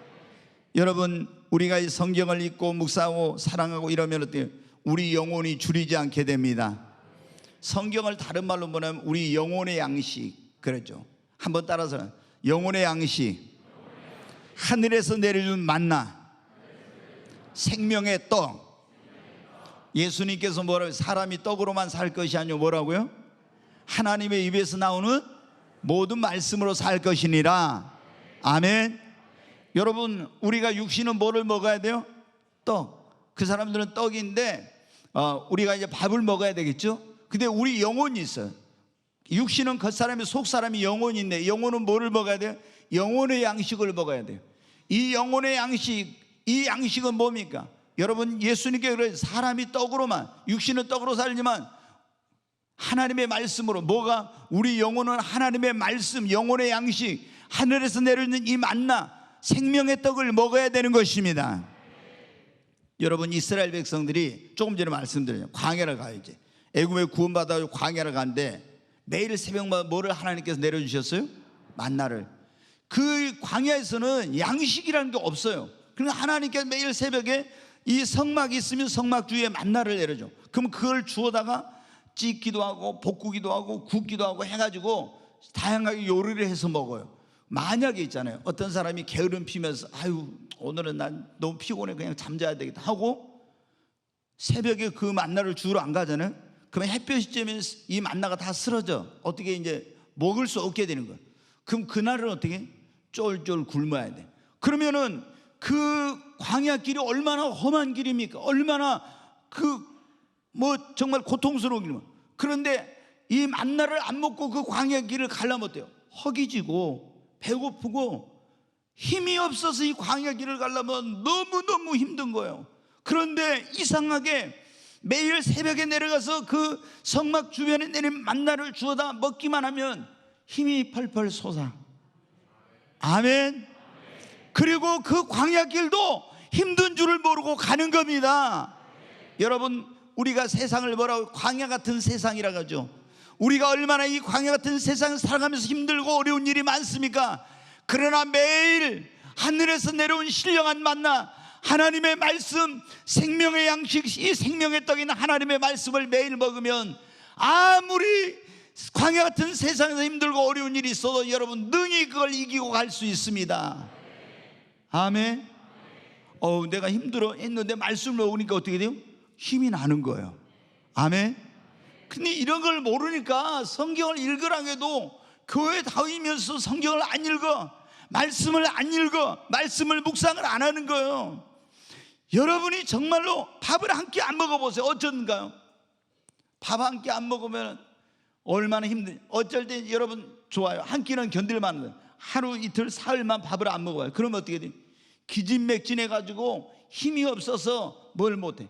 S1: 여러분, 우리가 이 성경을 읽고 묵상하고 사랑하고 이러면 어때요? 우리 영혼이 줄이지 않게 됩니다. 성경을 다른 말로 뭐냐면 우리 영혼의 양식, 그렇죠? 한번 따라서, 영혼의 양식, 하늘에서 내려준 만나, 생명의 떡. 예수님께서 뭐라고요? 사람이 떡으로만 살 것이 아니요 뭐라고요? 하나님의 입에서 나오는 모든 말씀으로 살 것이니라. 아멘. 여러분, 우리가 육신은 뭐를 먹어야 돼요? 떡. 그 사람들은 떡인데 우리가 이제 밥을 먹어야 되겠죠? 근데 우리 영혼이 있어요. 육신은 겉사람이, 속사람이 영혼이 있네. 영혼은 뭐를 먹어야 돼요? 영혼의 양식을 먹어야 돼요. 이 영혼의 양식, 이 양식은 뭡니까? 여러분, 예수님께 그래, 사람이 떡으로만, 육신은 떡으로 살지만 하나님의 말씀으로, 뭐가? 우리 영혼은 하나님의 말씀, 영혼의 양식, 하늘에서 내려오는 이 만나, 생명의 떡을 먹어야 되는 것입니다. 여러분, 이스라엘 백성들이 조금 전에 말씀드렸죠. 광야를 가요. 이제 애굽에 구원받아 광야를 가는데 매일 새벽마다 뭐를 하나님께서 내려주셨어요? 만나를. 그 광야에서는 양식이라는 게 없어요. 그러니까 하나님께서 매일 새벽에 이 성막이 있으면 성막 주위에 만나를 내려줘. 그럼 그걸 주워다가 찢기도 하고 볶기도 하고 굽기도 하고 해가지고 다양하게 요리를 해서 먹어요. 만약에 있잖아요, 어떤 사람이 게으름 피면서 아유 오늘은 난 너무 피곤해 그냥 잠자야 되겠다 하고 새벽에 그 만나를 주우러 안 가잖아요. 그러면 햇볕이 쬐면 이 만나가 다 쓰러져. 어떻게 이제 먹을 수 없게 되는 거예요. 그럼 그날은 어떻게? 쫄쫄 굶어야 돼. 그러면은 그 광야 길이 얼마나 험한 길입니까? 얼마나 정말 고통스러운 길입니까? 그런데 이 만나를 안 먹고 그 광야 길을 가려면 어때요? 허기지고 배고프고 힘이 없어서 이 광야 길을 가려면 너무너무 힘든 거예요. 그런데 이상하게 매일 새벽에 내려가서 그 성막 주변에 내린 만나를 주워다 먹기만 하면 힘이 펄펄 솟아. 아멘. 그리고 그 광야 길도 힘든 줄을 모르고 가는 겁니다. 여러분, 우리가 세상을 뭐라고? 광야 같은 세상이라고 하죠. 우리가 얼마나 이 광야 같은 세상을 살아가면서 힘들고 어려운 일이 많습니까? 그러나 매일 하늘에서 내려온 신령한 만나, 하나님의 말씀, 생명의 양식, 이 생명의 떡인 하나님의 말씀을 매일 먹으면 아무리 광야 같은 세상에서 힘들고 어려운 일이 있어도 여러분 능히 그걸 이기고 갈 수 있습니다. 아멘. 내가 힘들어 했는데 말씀을 먹으니까 어떻게 돼요? 힘이 나는 거예요. 아멘. 근데 이런 걸 모르니까 성경을 읽으라고 해도 교회 다니면서 성경을 안 읽어, 말씀을 안 읽어, 말씀을 묵상을 안 하는 거예요. 여러분이 정말로 밥을 한 끼 안 먹어보세요. 어쩐가요? 밥 한 끼 안 먹으면 얼마나 힘든. 어쩔 때 여러분 좋아요. 한 끼는 견딜만 해요. 하루 이틀 사흘만 밥을 안 먹어요. 그러면 어떻게 돼요? 기진맥진해가지고 힘이 없어서 뭘 못해.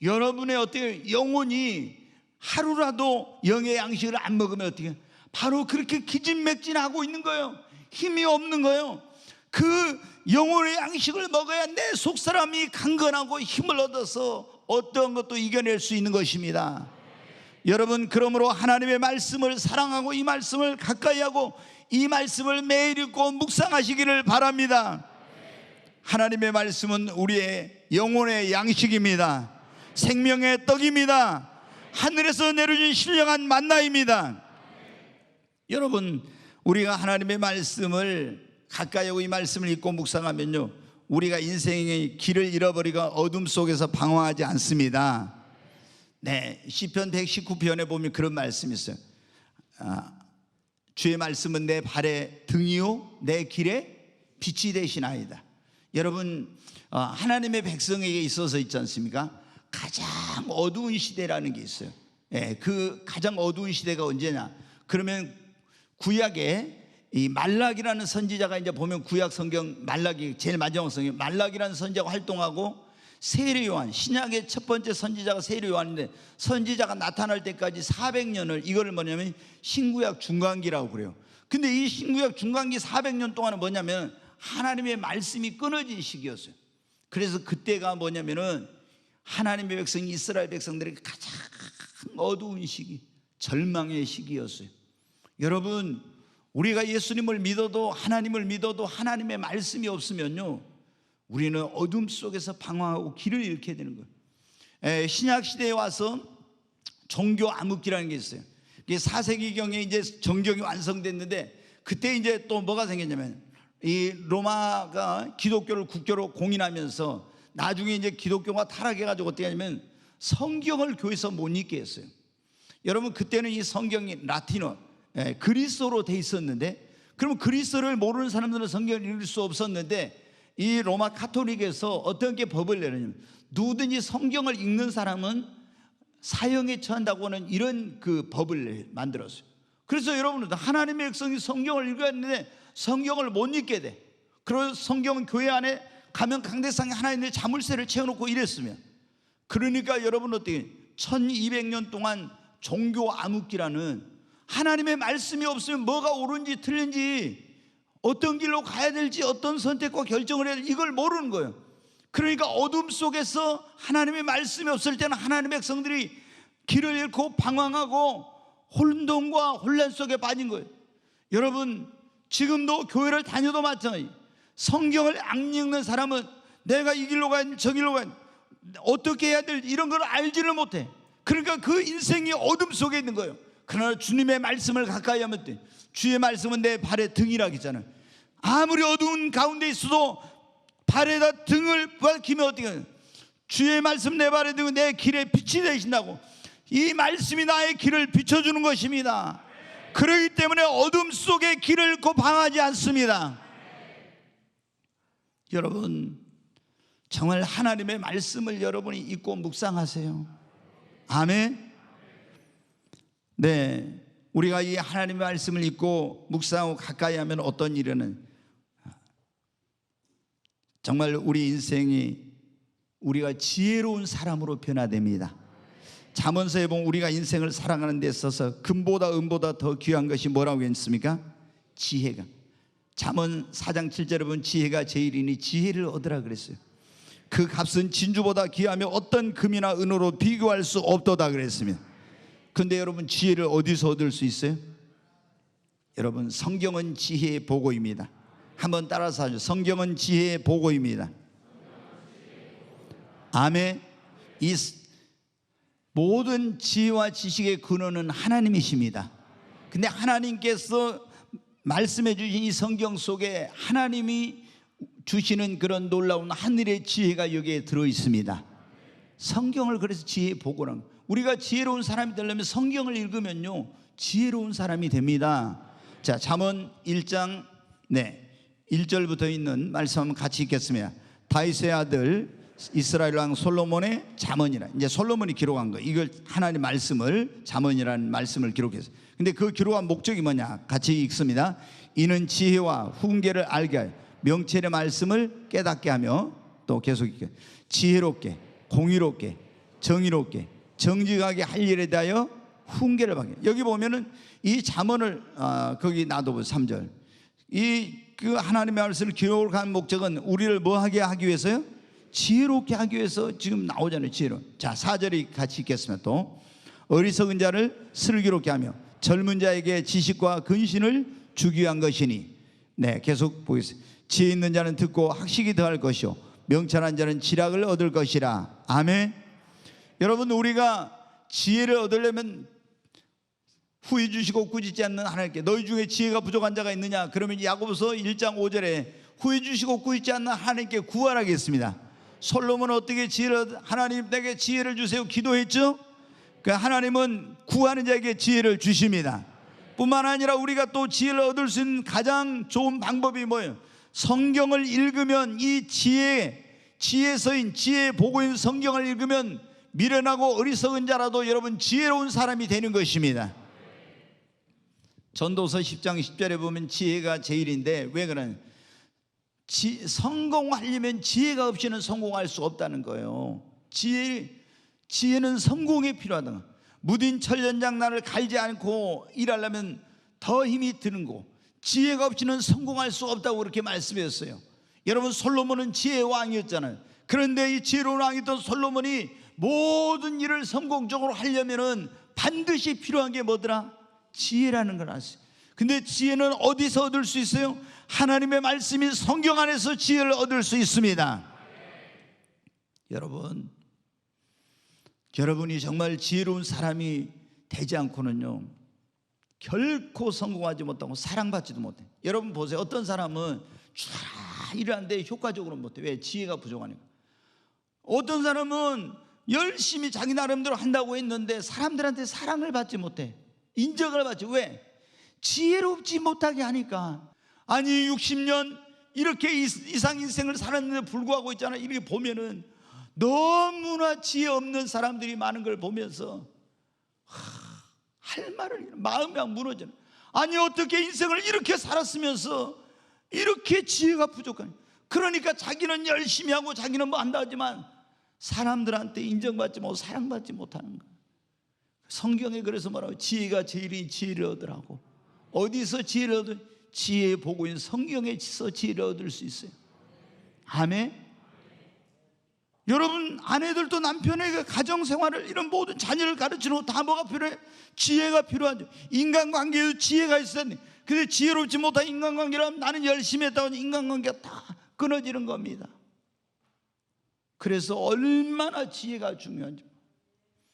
S1: 여러분의 어떻게 영혼이 하루라도 영의 양식을 안 먹으면 어떻게 해요? 바로 그렇게 기진맥진하고 있는 거예요. 힘이 없는 거예요. 그 영혼의 양식을 먹어야 내 속사람이 강건하고 힘을 얻어서 어떤 것도 이겨낼 수 있는 것입니다. 여러분, 그러므로 하나님의 말씀을 사랑하고 이 말씀을 가까이 하고 이 말씀을 매일 읽고 묵상하시기를 바랍니다. 하나님의 말씀은 우리의 영혼의 양식입니다. 생명의 떡입니다. 하늘에서 내려진 신령한 만나입니다. 여러분, 우리가 하나님의 말씀을 가까이 하고 이 말씀을 읽고 묵상하면요, 우리가 인생의 길을 잃어버리고 어둠 속에서 방황하지 않습니다. 네, 시편 119편에 보면 그런 말씀이 있어요. 주의 말씀은 내 발의 등이요 내 길에 빛이 되시나이다. 여러분, 하나님의 백성에게 있어서 있지 않습니까? 가장 어두운 시대라는 게 있어요. 예, 그 가장 어두운 시대가 언제냐? 그러면 구약에 이 말락이라는 선지자가 이제 보면 구약 성경 말락이 제일 마지막 성경 말락이라는 선지자가 활동하고 세례 요한, 신약의 첫 번째 선지자가 세례 요한인데 선지자가 나타날 때까지 400년을 이거를 뭐냐면 신구약 중간기라고 그래요. 근데 이 신구약 중간기 400년 동안은 뭐냐면 하나님의 말씀이 끊어진 시기였어요. 그래서 그때가 뭐냐면은 하나님의 백성 이스라엘 백성들에게 가장 어두운 시기, 절망의 시기였어요. 여러분, 우리가 예수님을 믿어도 하나님을 믿어도 하나님의 말씀이 없으면요 우리는 어둠 속에서 방황하고 길을 잃게 되는 거예요. 신약 시대에 와서 종교 암흑기라는 게 있어요. 이게 4세기경에 이제 정경이 완성됐는데 그때 이제 또 뭐가 생겼냐면 이 로마가 기독교를 국교로 공인하면서 나중에 이제 기독교가 타락해가지고 어떻게 하냐면 성경을 교회에서 못 읽게 했어요. 여러분, 그때는 이 성경이 라틴어, 그리스어로 돼 있었는데 그러면 그리스어를 모르는 사람들은 성경을 읽을 수 없었는데 이 로마 카톨릭에서 어떤 게 법을 내냐면 누구든지 성경을 읽는 사람은 사형에 처한다고 하는 이런 그 법을 만들었어요. 그래서 여러분은 하나님의 백성이 성경을 읽어야 하는데 성경을 못 읽게 돼. 그래서 성경은 교회 안에 가면 강대상에 하나님의 자물쇠를 채워놓고 이랬으면, 그러니까 여러분 어떻게 1200년 동안 종교 암흑기라는 하나님의 말씀이 없으면 뭐가 옳은지 틀린지 어떤 길로 가야 될지 어떤 선택과 결정을 해야 될지 이걸 모르는 거예요. 그러니까 어둠 속에서 하나님의 말씀이 없을 때는 하나님의 백성들이 길을 잃고 방황하고 혼돈과 혼란 속에 빠진 거예요. 여러분, 지금도 교회를 다녀도 마찬가지. 성경을 안 읽는 사람은 내가 이 길로 가야 저 길로 가야 어떻게 해야 될지 이런 걸 알지를 못해. 그러니까 그 인생이 어둠 속에 있는 거예요. 그러나 주님의 말씀을 가까이 하면 돼. 주의 말씀은 내 발의 등이라 했잖아요. 아무리 어두운 가운데 있어도 발에다 등을 밝히면 어떻게 해요? 주의 말씀 내 발의 등은 내 길에 빛이 되신다고. 이 말씀이 나의 길을 비춰주는 것입니다. 그렇기 때문에 어둠 속에 길을 잃고 방하지 않습니다. 여러분, 정말 하나님의 말씀을 여러분이 읽고 묵상하세요. 아멘. 네, 우리가 이 하나님의 말씀을 읽고 묵상하고 가까이 하면 어떤 일은 정말 우리 인생이 우리가 지혜로운 사람으로 변화됩니다. 잠언서에 보면 우리가 인생을 살아가는 데 있어서 금보다 은보다 더 귀한 것이 뭐라고 했습니까? 지혜가. 잠언 4장 7절에 보면 지혜가 제일이니 지혜를 얻으라 그랬어요. 그 값은 진주보다 귀하며 어떤 금이나 은으로 비교할 수 없도다 그랬습니다. 그런데 여러분, 지혜를 어디서 얻을 수 있어요? 여러분, 성경은 지혜의 보고입니다. 한번 따라서 하죠. 성경은 지혜의 보고입니다. 아멘. 이 모든 지혜와 지식의 근원은 하나님이십니다. 근데 하나님께서 말씀해 주신 이 성경 속에 하나님이 주시는 그런 놀라운 하늘의 지혜가 여기에 들어 있습니다. 성경을 그래서 지혜의 보고란, 우리가 지혜로운 사람이 되려면 성경을 읽으면요 지혜로운 사람이 됩니다. 자, 잠언 1장 1절부터 있는 말씀 한번 같이 읽겠습니다. 다윗의 아들 이스라엘 왕 솔로몬의 잠언이라. 이제 솔로몬이 기록한 거, 이걸 하나님 말씀을 잠언이라는 말씀을 기록했어요. 근데 그 기록한 목적이 뭐냐? 같이 읽습니다. 이는 지혜와 훈계를 알게 하여 명철의 말씀을 깨닫게 하며, 또 계속 읽게, 지혜롭게 공의롭게 정의롭게 정직하게 할 일에 대하여 훈계를 받게. 여기 보면은 이 잠언을 거기 놔둬보 3절. 그 하나님의 말씀을 기록한 목적은 우리를 뭐 하게 하기 위해서요? 지혜롭게 하기 위해서 지금 나오잖아요. 지혜로. 자, 4절이 같이 읽겠습니다. 또 어리석은 자를 슬기롭게 하며 젊은 자에게 지식과 근신을 주기 위한 것이니. 네, 계속 보겠습니다. 지혜 있는 자는 듣고 학식이 더할 것이요 명철한 자는 지략을 얻을 것이라. 아멘. 여러분, 우리가 지혜를 얻으려면 후히 주시고 꾸짖지 않는 하나님께 너희 중에 지혜가 부족한 자가 있느냐? 그러면 야고보서 1장 5절에 후히 주시고 꾸짖지 않는 하나님께 구하라겠습니다. 솔로몬은 어떻게 지혜를, 하나님 내게 지혜를 주세요 기도했죠? 그 하나님은 구하는 자에게 지혜를 주십니다. 뿐만 아니라 우리가 또 지혜를 얻을 수 있는 가장 좋은 방법이 뭐예요? 성경을 읽으면 이 지혜서인 지혜의 보고인 성경을 읽으면 미련하고 어리석은 자라도 여러분 지혜로운 사람이 되는 것입니다. 전도서 10장 10절에 보면 지혜가 제일인데 왜 그러냐? 성공하려면 지혜가 없이는 성공할 수 없다는 거예요. 지혜는 성공에 필요하다. 무딘 철연장난을 갈지 않고 일하려면 더 힘이 드는 거. 지혜가 없이는 성공할 수 없다고 그렇게 말씀했어요. 여러분, 솔로몬은 지혜의 왕이었잖아요. 그런데 이 지혜로운 왕이었던 솔로몬이 모든 일을 성공적으로 하려면은 반드시 필요한 게 뭐더라? 지혜라는 걸 아세요. 근데 지혜는 어디서 얻을 수 있어요? 하나님의 말씀인 성경 안에서 지혜를 얻을 수 있습니다. 여러분이 정말 지혜로운 사람이 되지 않고는요, 결코 성공하지 못하고 사랑받지도 못해. 여러분 보세요. 어떤 사람은 쫙 일을 하는데 효과적으로 못해. 왜? 지혜가 부족하니까. 어떤 사람은 열심히 자기 나름대로 한다고 했는데 사람들한테 사랑을 받지 못해. 인정을 받지. 왜? 지혜롭지 못하게 하니까. 아니 60년 이렇게 이상 인생을 살았는데 불구하고 있잖아. 이렇게 보면은 너무나 지혜 없는 사람들이 많은 걸 보면서 할 말을 마음이 막 무너지는. 아니 어떻게 인생을 이렇게 살았으면서 이렇게 지혜가 부족하냐. 그러니까 자기는 열심히 하고 자기는 뭐 한다 하지만 사람들한테 인정받지 못하고 사랑받지 못하는 거예요. 성경에 그래서 뭐라고? 지혜가 제일이 지혜를 얻으라고. 어디서 지혜를 얻을? 지혜 보고 있는 성경에서 지혜를 얻을 수 있어요. 아멘. 여러분 아내들도 남편에게 가정생활을 이런 모든 자녀를 가르치는 거 다 뭐가 필요해? 지혜가 필요하죠. 인간관계에도 지혜가 있어야 돼. 근데 지혜롭지 못한 인간관계라면 나는 열심히 했다고 인간관계가 다 끊어지는 겁니다. 그래서 얼마나 지혜가 중요한지.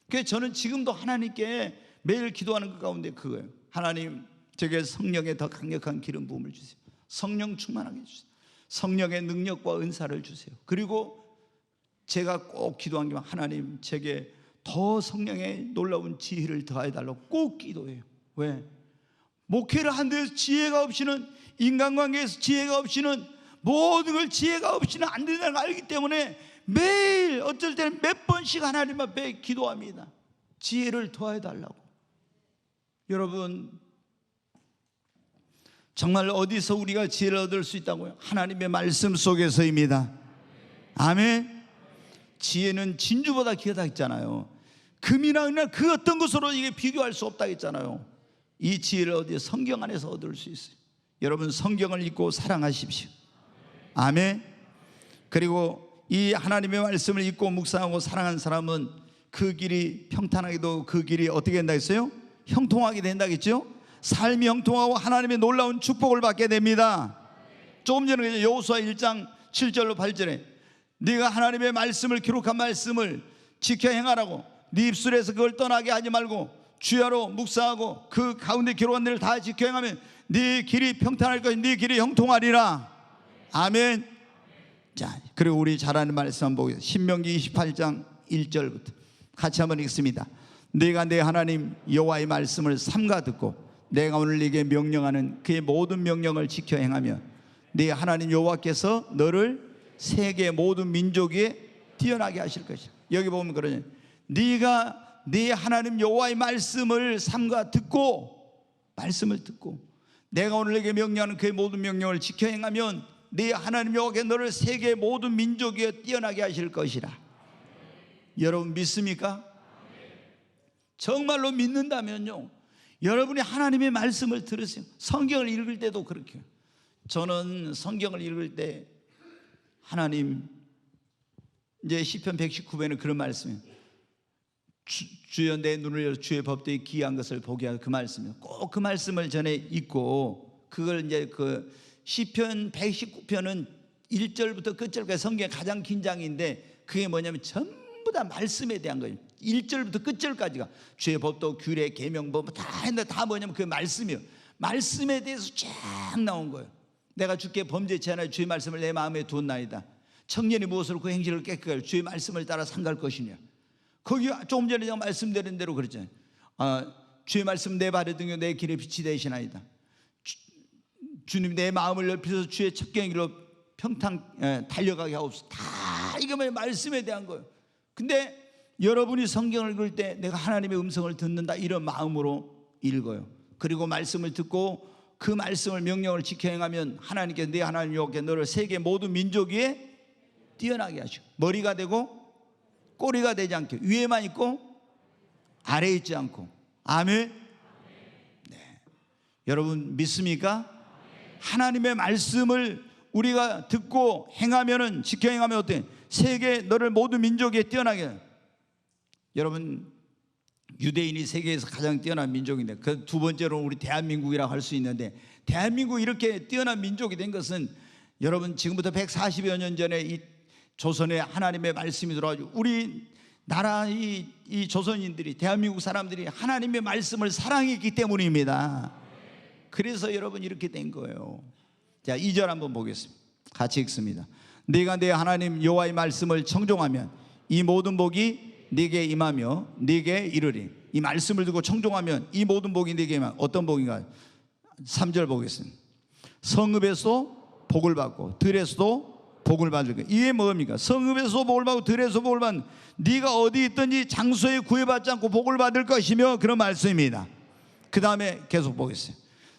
S1: 그래서 저는 지금도 하나님께 매일 기도하는 것 가운데 그거예요. 하나님, 제게 성령의 더 강력한 기름 부음을 주세요. 성령 충만하게 해주세요. 성령의 능력과 은사를 주세요. 그리고 제가 꼭 기도한 게 하나님, 제게 더 성령의 놀라운 지혜를 더해달라고 꼭 기도해요. 왜? 목회를 한 데서 지혜가 없이는, 인간관계에서 지혜가 없이는, 모든 걸 지혜가 없이는 안 된다는 걸 알기 때문에 매일 어쩔 때는 몇 번씩 하나님 앞에 기도합니다. 지혜를 더해달라고. 여러분, 정말 어디서 우리가 지혜를 얻을 수 있다고요? 하나님의 말씀 속에서입니다. 아멘. 지혜는 진주보다 귀하다 했잖아요. 금이나 은이나 그 어떤 것으로 이게 비교할 수 없다 했잖아요. 이 지혜를 어디에? 성경 안에서 얻을 수 있어요. 여러분 성경을 읽고 사랑하십시오. 아멘. 그리고 이 하나님의 말씀을 읽고 묵상하고 사랑하는 사람은 그 길이 평탄하게도 그 길이 어떻게 된다 했어요? 형통하게 된다겠죠? 삶이 형통하고 하나님의 놀라운 축복을 받게 됩니다. 조금 전에 여호수아 1장 7절로 8절에 네가 하나님의 말씀을, 기록한 말씀을 지켜 행하라고, 네 입술에서 그걸 떠나게 하지 말고 주야로 묵상하고 그 가운데 기록한 일을 다 지켜 행하면 네 길이 평탄할 것이고 네 길이 형통하리라. 아멘. 자, 그리고 우리 잘 아는 말씀 한번 보겠습니다. 신명기 28장 1절부터 같이 한번 읽습니다. 네가 내 하나님 여호와의 말씀을 삼가 듣고 내가 오늘 네게 명령하는 그의 모든 명령을 지켜 행하며 네 하나님 여호와께서 너를 세계 모든 민족 위에 뛰어나게 하실 것이야. 여기 보면 그러냐, 네가 네 하나님 여호와의 말씀을 삼가 듣고, 말씀을 듣고 내가 오늘 네게 명령하는 그의 모든 명령을 지켜 행하면 네 하나님 여호와께서 너를 세계 모든 민족 위에 뛰어나게 하실 것이라. 여러분 믿습니까? 정말로 믿는다면요, 여러분이 하나님의 말씀을 들으세요. 성경을 읽을 때도 그렇게. 저는 성경을 읽을 때 하나님, 이제 시편 119편에 그런 말씀이에요. 주여 내 눈을 열어 주의 법도에 기이한 것을 보게 하고, 그 말씀이에요. 꼭 그 말씀을 전에 읽고, 그걸 이제 그 시편 119편은 1절부터 끝절까지 성경의 가장 긴 장인데 그게 뭐냐면 전부 다 말씀에 대한 거예요. 1절부터 끝절까지가 주의 법도, 규례, 계명법 다 했는데 다 뭐냐면 그 말씀이에요. 말씀에 대해서 쫙 나온 거예요. 내가 주께 범죄치 않아 주의 말씀을 내 마음에 두었나이다. 청년이 무엇으로 그 행실을 깨끗하게 하여 주의 말씀을 따라 삼갈 것이냐. 거기 조금 전에 제가 말씀드린 대로 그랬잖아요. 주의 말씀 내 발에 등여 내 길에 빛이 되시나이다. 주님 내 마음을 넓히셔서 주의 첩경이로 평탄 달려가게 하옵소서. 다 이거 말씀에 대한 거예요. 근데 여러분이 성경을 읽을 때 내가 하나님의 음성을 듣는다 이런 마음으로 읽어요. 그리고 말씀을 듣고 그 말씀을 명령을 지켜 행하면 하나님께 내 하나님 여호와께 너를 세계 모든 민족 위에 뛰어나게 하시고 머리가 되고 꼬리가 되지 않게 위에만 있고 아래에 있지 않고. 아멘. 네. 여러분 믿습니까? 하나님의 말씀을 우리가 듣고 행하면은 지켜 행하면 어때? 세계 너를 모든 민족 위에 뛰어나게 해요. 여러분 유대인이 세계에서 가장 뛰어난 민족인데 그 두 번째로 우리 대한민국이라고 할 수 있는데 대한민국이 이렇게 뛰어난 민족이 된 것은 여러분 지금부터 140여 년 전에 이 조선에 하나님의 말씀이 들어와가지고 우리 나라 이 조선인들이 대한민국 사람들이 하나님의 말씀을 사랑했기 때문입니다. 그래서 여러분 이렇게 된 거예요. 자 2절 한번 보겠습니다. 같이 읽습니다. 네가 내 하나님 여호와의 말씀을 청종하면 이 모든 복이 네게 임하며 네게 이르리. 이 말씀을 듣고 청종하면 이 모든 복이 네게 임하면 어떤 복인가? 3절 보겠습니다. 성읍에서 복을 받고 들에서도 복을 받을 것. 이게 뭡니까? 성읍에서 복을 받고 들에서 복을 받는, 네가 어디 있든지 장소에 구애받지 않고 복을 받을 것이며, 그런 말씀입니다. 그 다음에 계속 보겠어요.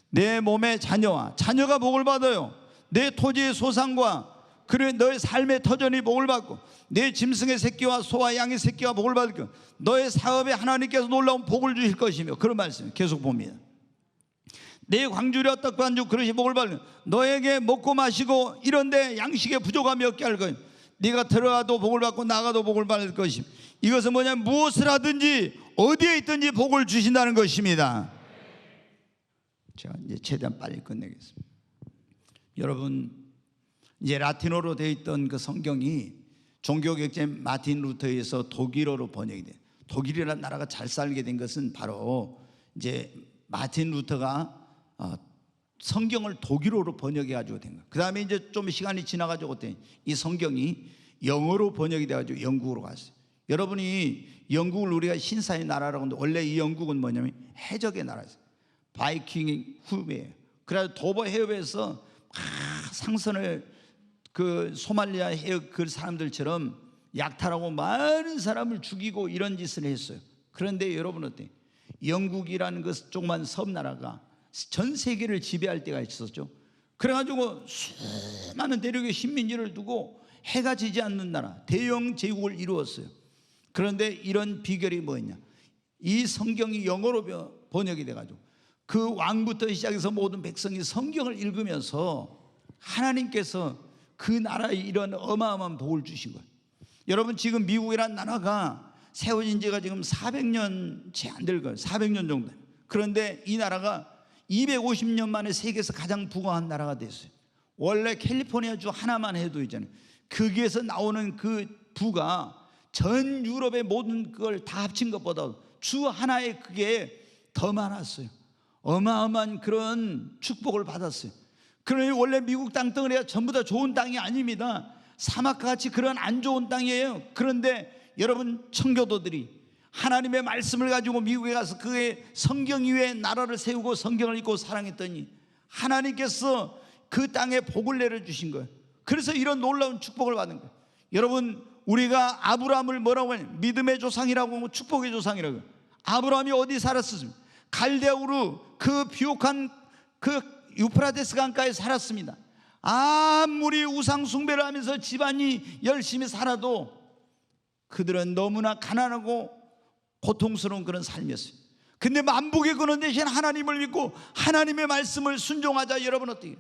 S1: 내 몸의 자녀가 복을 받아요. 내 토지의 소산과 그래 너의 삶의 터전이 복을 받고 내 짐승의 새끼와 소와 양의 새끼가 복을 받을 것. 너의 사업에 하나님께서 놀라운 복을 주실 것이며, 그런 말씀 계속 봅니다. 내 광주려 떡과 안주 그릇이 복을 받는, 너에게 먹고 마시고 이런데 양식에 부족함이 없게 할 것이며, 네가 들어가도 복을 받고 나가도 복을 받을 것이며. 이것은 뭐냐면 무엇을 하든지 어디에 있든지 복을 주신다는 것입니다. 제가 이제 최대한 빨리 끝내겠습니다. 여러분 이제 라틴어로 되어 있던 그 성경이 종교개혁자 마틴 루터에 의해서 독일어로 번역이 돼. 독일이라는 나라가 잘 살게 된 것은 바로 이제 마틴 루터가 성경을 독일어로 번역해 가지고 된 거예요. 그 다음에 이제 좀 시간이 지나가지고 이 성경이 영어로 번역이 돼 가지고 영국으로 갔어요. 여러분이 영국을 우리가 신사의 나라라고 하는데 원래 이 영국은 뭐냐면 해적의 나라였어요. 바이킹 후배예요. 그래서 도버 해협에서 상선을 그 소말리아 해역 그 사람들처럼 약탈하고 많은 사람을 죽이고 이런 짓을 했어요. 그런데 여러분 어때요? 영국이라는 그 조그만 섬나라가 전 세계를 지배할 때가 있었죠. 그래가지고 수많은 대륙의 식민지를 두고 해가 지지 않는 나라, 대영 제국을 이루었어요. 그런데 이런 비결이 뭐였냐? 이 성경이 영어로 번역이 돼가지고 그 왕부터 시작해서 모든 백성이 성경을 읽으면서 하나님께서 그 나라에 이런 어마어마한 복을 주신 거예요. 여러분 지금 미국이라는 나라가 세워진 지가 지금 400년 채 안 될 거예요. 400년 정도. 그런데 이 나라가 250년 만에 세계에서 가장 부강한 나라가 됐어요. 원래 캘리포니아 주 하나만 해도 있잖아요. 거기에서 나오는 그 부가 전 유럽의 모든 걸 다 합친 것보다 주 하나에 그게 더 많았어요. 어마어마한 그런 축복을 받았어요. 그러니 원래 미국 땅덩어리가 전부 다 좋은 땅이 아닙니다. 사막과 같이 그런 안 좋은 땅이에요. 그런데 여러분 청교도들이 하나님의 말씀을 가지고 미국에 가서 그의 성경 위에 나라를 세우고 성경을 읽고 사랑했더니 하나님께서 그 땅에 복을 내려주신 거예요. 그래서 이런 놀라운 축복을 받은 거예요. 여러분 우리가 아브라함을 뭐라고 하냐? 믿음의 조상이라고 하고 축복의 조상이라고 해요. 아브라함이 어디 살았습니까? 갈대아 우르 그 비옥한 그 유프라데스 강가에 살았습니다. 아무리 우상 숭배를 하면서 집안이 열심히 살아도 그들은 너무나 가난하고 고통스러운 그런 삶이었어요. 근데 만복의 근원 대신 하나님을 믿고 하나님의 말씀을 순종하자. 여러분 어떻게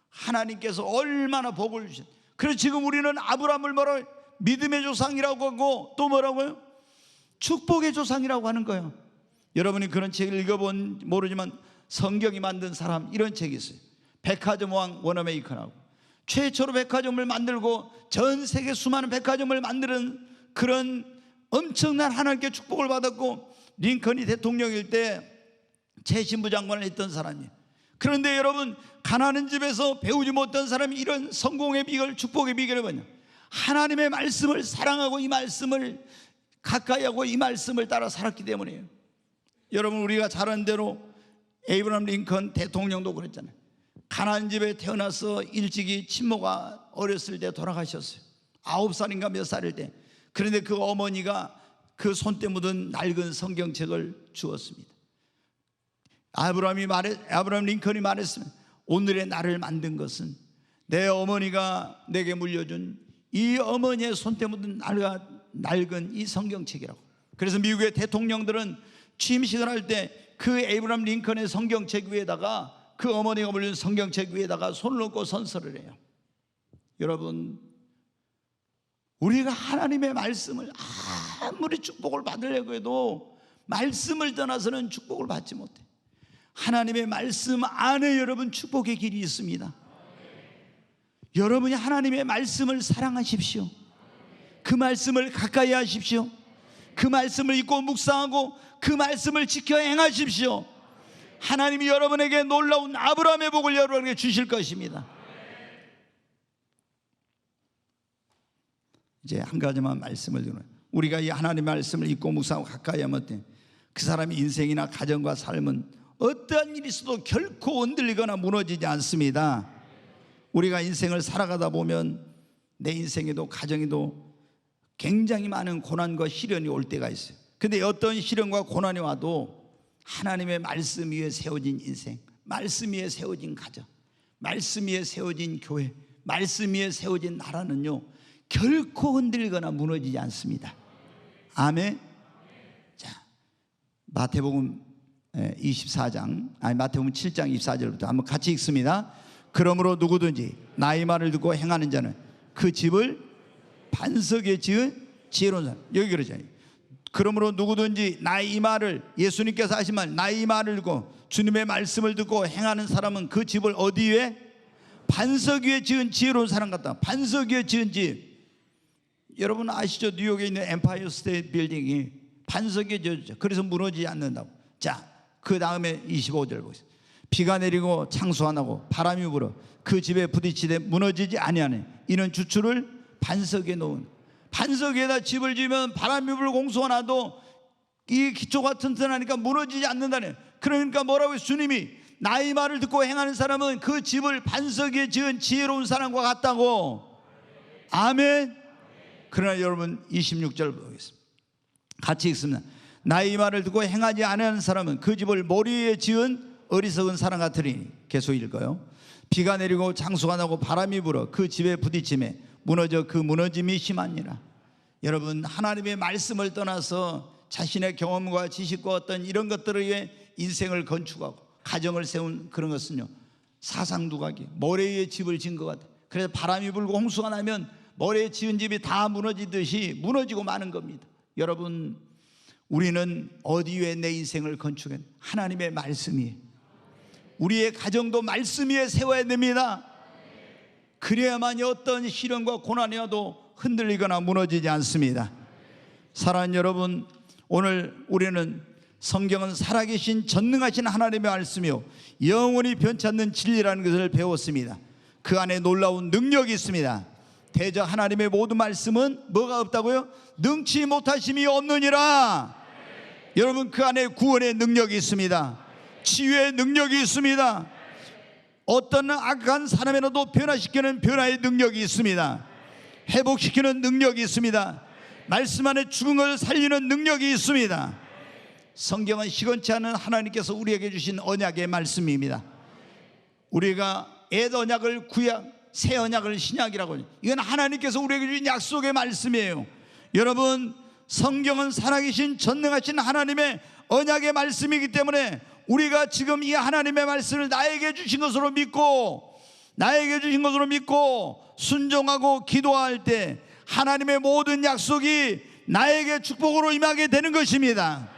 S1: 하나님께서 얼마나 복을 주신. 그래서 지금 우리는 아브라함을 뭐라고 해요? 믿음의 조상이라고 하고 또 뭐라고요? 축복의 조상이라고 하는 거예요. 여러분이 그런 책을 읽어본 모르지만 성경이 만든 사람 이런 책이 있어요. 백화점 왕 워너메이커라고 최초로 백화점을 만들고 전 세계 수많은 백화점을 만드는 그런 엄청난 하나님께 축복을 받았고 링컨이 대통령일 때 재신부 장관을 했던 사람이에요. 그런데 여러분 가난한 집에서 배우지 못한 사람이 이런 성공의 비결, 축복의 비결이 뭐냐? 하나님의 말씀을 사랑하고 이 말씀을 가까이 하고 이 말씀을 따라 살았기 때문이에요. 여러분 우리가 잘 아는 대로 에이브라함 링컨 대통령도 그랬잖아요. 가난한 집에 태어나서 일찍이 친모가 어렸을 때 돌아가셨어요. 9살인가 몇 살일 때. 그런데 그 어머니가 그 손때 묻은 낡은 성경책을 주었습니다. 아브라함 링컨이 말했으면 오늘의 나를 만든 것은 내 어머니가 내게 물려준 이 어머니의 손때 묻은 낡은 이 성경책이라고. 그래서 미국의 대통령들은 취임식을 할 때 그 에이브라함 링컨의 성경책 위에다가 그 어머니가 물려준 성경책 위에다가 손을 얹고 선서를 해요. 여러분, 우리가 하나님의 말씀을 아무리 축복을 받으려고 해도 말씀을 떠나서는 축복을 받지 못해. 하나님의 말씀 안에 여러분 축복의 길이 있습니다. 여러분이 하나님의 말씀을 사랑하십시오. 그 말씀을 가까이 하십시오. 그 말씀을 읽고 묵상하고 그 말씀을 지켜 행하십시오. 하나님이 여러분에게 놀라운 아브라함의 복을 여러분에게 주실 것입니다. 이제 한 가지만 말씀을 드리면, 우리가 이 하나님의 말씀을 읽고 묵상하고 가까이 하면 그 사람의 인생이나 가정과 삶은 어떠한 일이 있어도 결코 흔들리거나 무너지지 않습니다. 우리가 인생을 살아가다 보면 내 인생에도 가정에도 굉장히 많은 고난과 시련이 올 때가 있어요. 근데 어떤 시련과 고난이 와도 하나님의 말씀 위에 세워진 인생, 말씀 위에 세워진 가정, 말씀 위에 세워진 교회, 말씀 위에 세워진 나라는요 결코 흔들리거나 무너지지 않습니다. 아멘. 자, 마태복음 24장, 마태복음 7장 24절부터 한번 같이 읽습니다. 그러므로 누구든지 나의 말을 듣고 행하는 자는 그 집을 반석에 지은 지혜로운 사람. 여기 그러잖아요. 그러므로 누구든지 나의 이 말을, 예수님께서 하신 말, 나의 이 말을 듣고 주님의 말씀을 듣고 행하는 사람은 그 집을 어디 위에? 반석 위에 지은 지혜로운 사람 같다. 반석 위에 지은 집. 여러분 아시죠? 뉴욕에 있는 엠파이어 스테이트 빌딩이 반석 위에 지어졌죠. 그래서 무너지지 않는다고. 자, 그 다음에 25절 보세요. 비가 내리고 창수 안 하고 바람이 불어 그 집에 부딪히되 무너지지 아니하네. 이는 주추를 반석에 놓은. 반석 위에다 집을 지으면 바람이 불고 공수가 나도 이 기초가 튼튼하니까 무너지지 않는다네. 그러니까 뭐라고 해요? 주님이 나의 말을 듣고 행하는 사람은 그 집을 반석 위에 지은 지혜로운 사람과 같다고. 아멘. 그러나 여러분 26절 보겠습니다. 같이 읽습니다. 나의 말을 듣고 행하지 않는 사람은 그 집을 머리 위에 지은 어리석은 사람 같으리니. 계속 읽어요. 비가 내리고 장수가 나고 바람이 불어 그 집에 부딪힘에 무너져 그 무너짐이 심하니라. 여러분, 하나님의 말씀을 떠나서 자신의 경험과 지식과 어떤 이런 것들을 위해 인생을 건축하고 가정을 세운 그런 것은요 사상두각이 모래 위에 집을 지은 것 같아요. 그래서 바람이 불고 홍수가 나면 모래에 지은 집이 다 무너지듯이 무너지고 마는 겁니다. 여러분, 우리는 어디 위에 내 인생을 건축해? 하나님의 말씀 위에. 우리의 가정도 말씀 위에 세워야 됩니다. 그래야만이 어떤 시련과 고난이 와도 흔들리거나 무너지지 않습니다. 사랑하는 여러분, 오늘 우리는 성경은 살아계신 전능하신 하나님의 말씀이요 영원히 변치 않는 진리라는 것을 배웠습니다. 그 안에 놀라운 능력이 있습니다. 대저 하나님의 모든 말씀은 뭐가 없다고요? 능치 못하심이 없느니라. 여러분, 그 안에 구원의 능력이 있습니다. 치유의 능력이 있습니다. 어떤 악한 사람이라도 변화시키는 변화의 능력이 있습니다. 회복시키는 능력이 있습니다. 말씀 안에 죽은 걸 살리는 능력이 있습니다. 성경은 시건치 않은 하나님께서 우리에게 주신 언약의 말씀입니다. 우리가 옛 언약을 구약, 새 언약을 신약이라고 해요. 이건 하나님께서 우리에게 주신 약속의 말씀이에요. 여러분, 성경은 살아계신 전능하신 하나님의 언약의 말씀이기 때문에 우리가 지금 이 하나님의 말씀을 나에게 주신 것으로 믿고 순종하고 기도할 때 하나님의 모든 약속이 나에게 축복으로 임하게 되는 것입니다.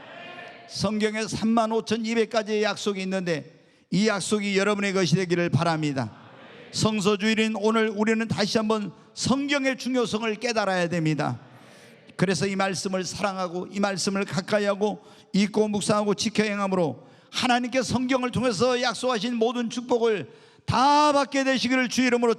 S1: 성경에 35,200가지의 약속이 있는데 이 약속이 여러분의 것이 되기를 바랍니다. 성서주일인 오늘 우리는 다시 한번 성경의 중요성을 깨달아야 됩니다. 그래서 이 말씀을 사랑하고 이 말씀을 가까이 하고 읽고 묵상하고 지켜 행함으로 하나님께 성경을 통해서 약속하신 모든 축복을 다 받게 되시기를 주 이름으로